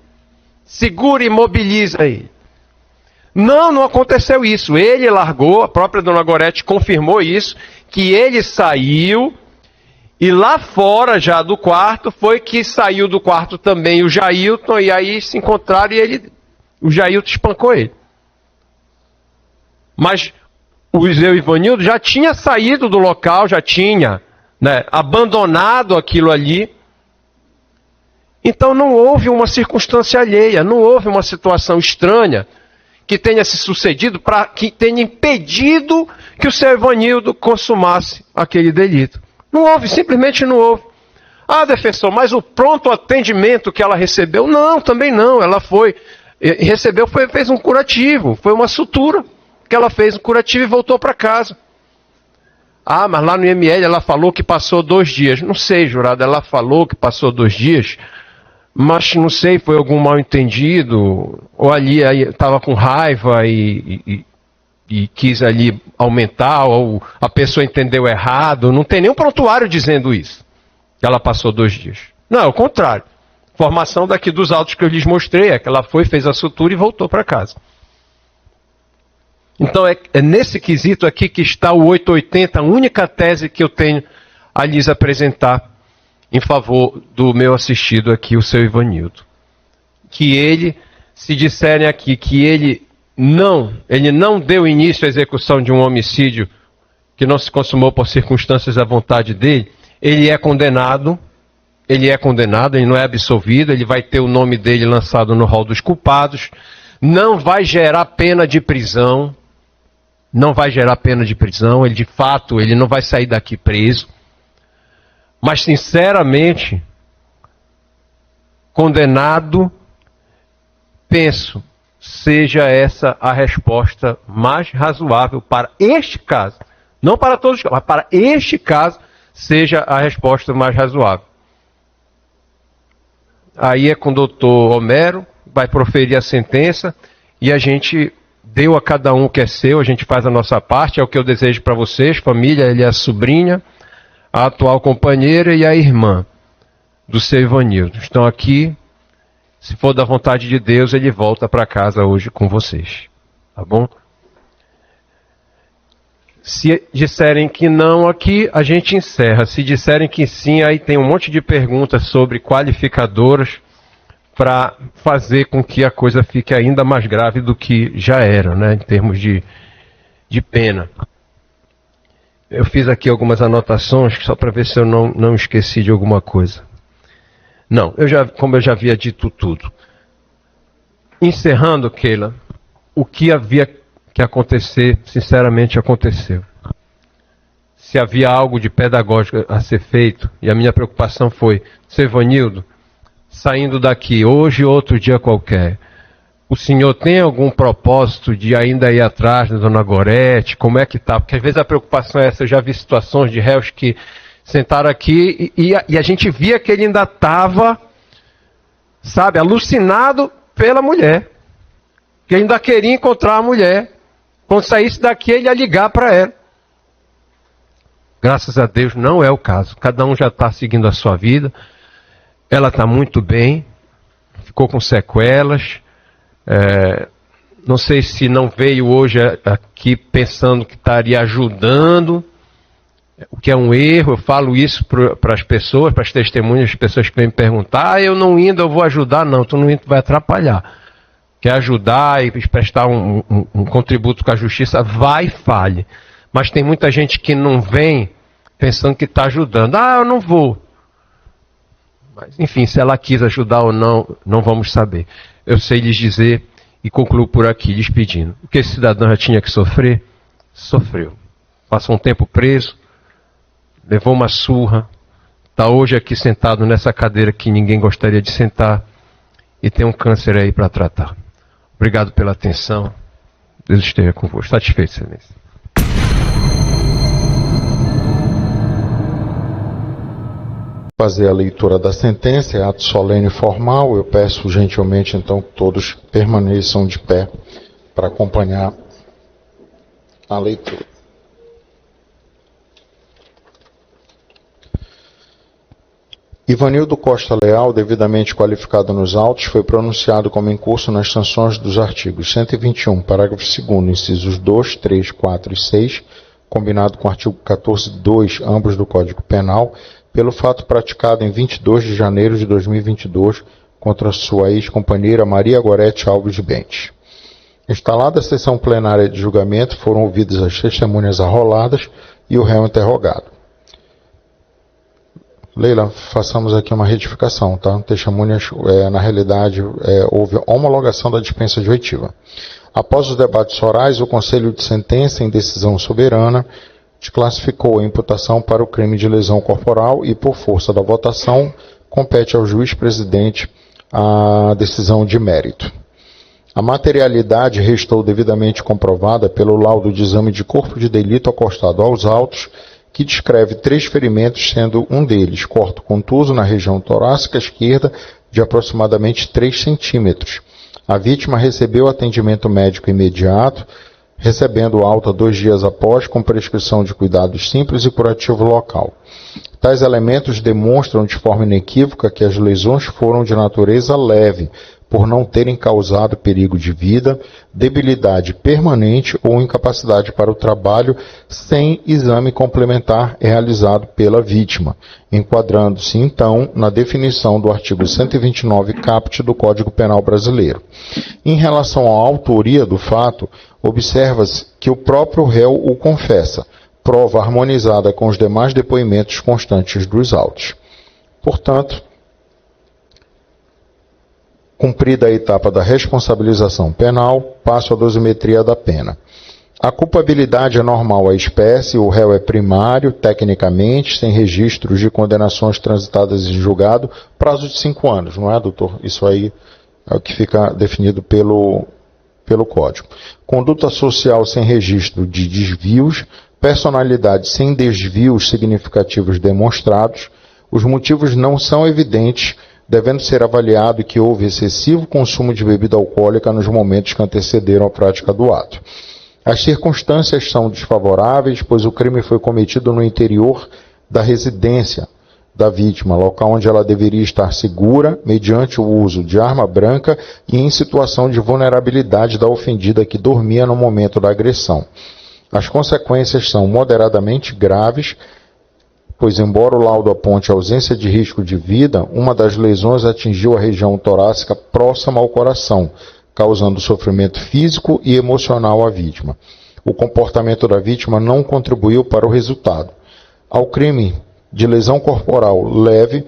Segura e imobiliza ele. Não aconteceu isso. Ele largou, a própria dona Gorete confirmou isso, que ele saiu e lá fora já do quarto foi que saiu do quarto também o Jailton e aí se encontraram e o Jailton espancou ele. Mas o seu Ivanildo já tinha saído do local, já tinha abandonado aquilo ali. Então não houve uma circunstância alheia, não houve uma situação estranha que tenha se sucedido para que tenha impedido que o seu Ivanildo consumasse aquele delito. Não houve, simplesmente não houve. Ah, defensor, mas o pronto atendimento que ela recebeu? Não, também não. Ela fez um curativo, foi uma sutura que ela fez um curativo e voltou para casa. Ah, mas lá no IML ela falou que passou 2 dias. Não sei, jurado, ela falou que passou 2 dias, mas não sei, foi algum mal entendido, ou ali estava com raiva e quis ali aumentar, ou a pessoa entendeu errado. Não tem nenhum prontuário dizendo isso, que ela passou 2 dias. Não, é o contrário. Formação daqui dos autos que eu lhes mostrei, é que ela fez a sutura e voltou para casa. Então é nesse quesito aqui que está o 880, a única tese que eu tenho a lhes apresentar em favor do meu assistido aqui, o seu Ivanildo. Que ele, se disserem aqui que ele não deu início à execução de um homicídio que não se consumou por circunstâncias à vontade dele, ele é condenado, ele não é absolvido, ele vai ter o nome dele lançado no rol dos culpados, não vai gerar pena de prisão, ele de fato, ele não vai sair daqui preso. Mas, sinceramente, condenado, penso, seja essa a resposta mais razoável para este caso. Não para todos os casos, mas para este caso, seja a resposta mais razoável. Aí é com o doutor Homero, vai proferir a sentença, e a gente deu a cada um o que é seu, a gente faz a nossa parte, é o que eu desejo para vocês, família, ele é a sobrinha, a atual companheira e a irmã do seu Ivanildo. Estão aqui, se for da vontade de Deus, ele volta para casa hoje com vocês. Tá bom? Se disserem que não aqui, a gente encerra. Se disserem que sim, aí tem um monte de perguntas sobre qualificadoras para fazer com que a coisa fique ainda mais grave do que já era, né, em termos de pena. Eu fiz aqui algumas anotações, só para ver se eu não esqueci de alguma coisa. Não, como eu já havia dito tudo. Encerrando, Keila, o que havia que acontecer, sinceramente aconteceu. Se havia algo de pedagógico a ser feito, e a minha preocupação foi, Sevanildo, saindo daqui, hoje ou outro dia qualquer, o senhor tem algum propósito de ainda ir atrás da dona Gorete? Como é que tá? Porque às vezes a preocupação é essa, eu já vi situações de réus que sentaram aqui e a gente via que ele ainda estava, sabe, alucinado pela mulher. Que ainda queria encontrar a mulher. Quando saísse daqui, ele ia ligar para ela. Graças a Deus, não é o caso. Cada um já está seguindo a sua vida. Ela está muito bem. Ficou com sequelas. Não sei se não veio hoje aqui pensando que estaria ajudando. O que é um erro. Eu falo isso para as pessoas, para as testemunhas, as pessoas que vêm me perguntar. Eu não indo, eu vou ajudar. Não, tu não indo, vai atrapalhar. Quer ajudar e prestar um contributo com a justiça, vai e fale. Mas tem muita gente que não vem pensando que está ajudando. Ah, eu não vou. Mas, enfim, se ela quis ajudar ou não, não vamos saber. Eu sei lhes dizer e concluo por aqui, despedindo. O que esse cidadão já tinha que sofrer, sofreu. Passou um tempo preso, levou uma surra, está hoje aqui sentado nessa cadeira que ninguém gostaria de sentar e tem um câncer aí para tratar. Obrigado pela atenção. Deus esteja convosco. Satisfeito, excelência. Fazer a leitura da sentença, é ato solene e formal. Eu peço gentilmente, então, que todos permaneçam de pé para acompanhar a leitura. Ivanildo Costa Leal, devidamente qualificado nos autos, foi pronunciado como incurso nas sanções dos artigos 121, parágrafo 2º, incisos 2, 3, 4 e 6, combinado com o artigo 14.2, ambos do Código Penal, pelo fato praticado em 22 de janeiro de 2022 contra sua ex-companheira Maria Gorete Alves de Bentes. Instalada a sessão plenária de julgamento, foram ouvidas as testemunhas arroladas e o réu interrogado. Leila, façamos aqui uma retificação, tá? Testemunhas, na realidade, houve homologação da dispensa de oitiva. Após os debates orais, o Conselho de Sentença, em decisão soberana, desclassificou a imputação para o crime de lesão corporal e, por força da votação, compete ao juiz-presidente a decisão de mérito. A materialidade restou devidamente comprovada pelo laudo de exame de corpo de delito acostado aos autos, que descreve 3 ferimentos, sendo um deles corte contuso na região torácica esquerda de aproximadamente 3 centímetros. A vítima recebeu atendimento médico imediato, recebendo alta 2 dias após, com prescrição de cuidados simples e curativo local. Tais elementos demonstram de forma inequívoca que as lesões foram de natureza leve, por não terem causado perigo de vida, debilidade permanente ou incapacidade para o trabalho, sem exame complementar realizado pela vítima, enquadrando-se, então, na definição do artigo 129 caput do Código Penal Brasileiro. Em relação à autoria do fato, observa-se que o próprio réu o confessa, prova harmonizada com os demais depoimentos constantes dos autos. Portanto, cumprida a etapa da responsabilização penal, passo à dosimetria da pena. A culpabilidade é normal à espécie, o réu é primário, tecnicamente, sem registros de condenações transitadas em julgado, prazo de 5 anos, não é, doutor? Isso aí é o que fica definido pelo Código. Conduta social sem registro de desvios, personalidade sem desvios significativos demonstrados, os motivos não são evidentes, devendo ser avaliado que houve excessivo consumo de bebida alcoólica nos momentos que antecederam a prática do ato. As circunstâncias são desfavoráveis, pois o crime foi cometido no interior da residência da vítima, local onde ela deveria estar segura, mediante o uso de arma branca e em situação de vulnerabilidade da ofendida que dormia no momento da agressão. As consequências são moderadamente graves, pois, embora o laudo aponte ausência de risco de vida, uma das lesões atingiu a região torácica próxima ao coração, causando sofrimento físico e emocional à vítima. O comportamento da vítima não contribuiu para o resultado. Ao crime de lesão corporal leve,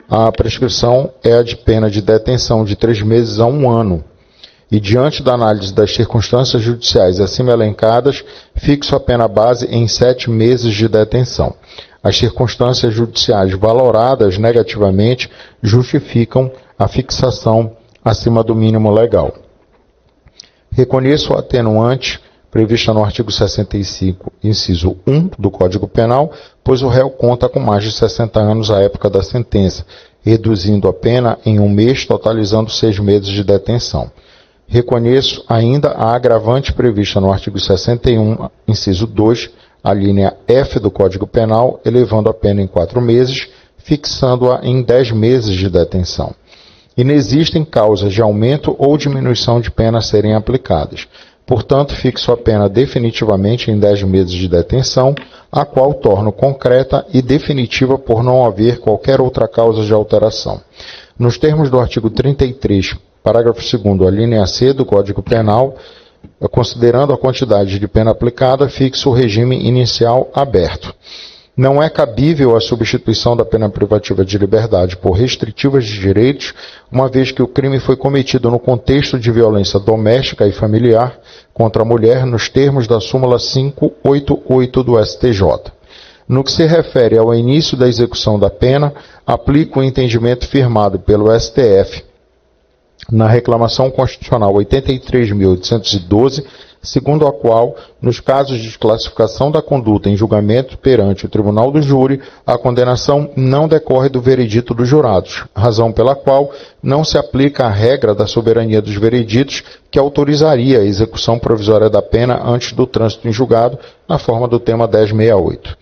a prescrição é a de pena de detenção de 3 meses a 1 ano. e, diante da análise das circunstâncias judiciais acima elencadas, fixo a pena base em 7 meses de detenção. As circunstâncias judiciais valoradas negativamente justificam a fixação acima do mínimo legal. Reconheço o atenuante prevista no artigo 65, inciso 1 do Código Penal, pois o réu conta com mais de 60 anos à época da sentença, reduzindo a pena em 1 mês, totalizando 6 meses de detenção. Reconheço ainda a agravante prevista no artigo 61, inciso 2, a linha F do Código Penal, elevando a pena em 4 meses, fixando-a em 10 meses de detenção. Inexistem causas de aumento ou diminuição de pena a serem aplicadas. Portanto, fixo a pena definitivamente em 10 meses de detenção, a qual torno concreta e definitiva por não haver qualquer outra causa de alteração. Nos termos do artigo 33, parágrafo 2º, a linha C do Código Penal, considerando a quantidade de pena aplicada, fixo o regime inicial aberto. Não é cabível a substituição da pena privativa de liberdade por restritivas de direitos, uma vez que o crime foi cometido no contexto de violência doméstica e familiar contra a mulher, nos termos da súmula 588 do STJ. No que se refere ao início da execução da pena, aplico o entendimento firmado pelo STF na Reclamação Constitucional 83.812, segundo a qual, nos casos de desclassificação da conduta em julgamento perante o Tribunal do Júri, a condenação não decorre do veredito dos jurados, razão pela qual não se aplica a regra da soberania dos vereditos que autorizaria a execução provisória da pena antes do trânsito em julgado, na forma do tema 1068.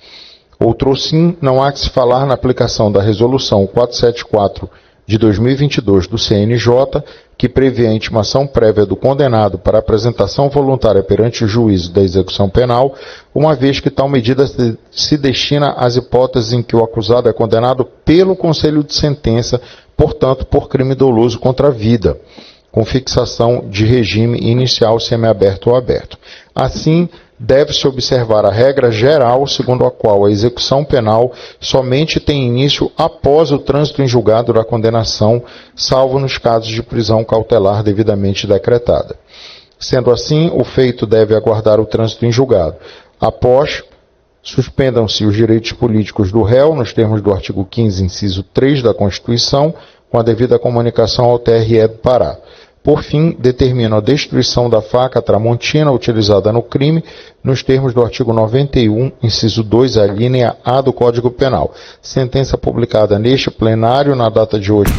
Outrosim, não há que se falar na aplicação da Resolução 474 de 2022 do CNJ, que prevê a intimação prévia do condenado para apresentação voluntária perante o juízo da execução penal, uma vez que tal medida se destina às hipóteses em que o acusado é condenado pelo Conselho de Sentença, portanto, por crime doloso contra a vida, com fixação de regime inicial semiaberto ou aberto. Assim, deve-se observar a regra geral segundo a qual a execução penal somente tem início após o trânsito em julgado da condenação, salvo nos casos de prisão cautelar devidamente decretada. Sendo assim, o feito deve aguardar o trânsito em julgado. Após, suspendam-se os direitos políticos do réu, nos termos do artigo 15, inciso 3 da Constituição, com a devida comunicação ao TRE do Pará. Por fim, determino a destruição da faca tramontina utilizada no crime, nos termos do artigo 91, inciso 2, a linha A do Código Penal. Sentença publicada neste plenário na data de hoje.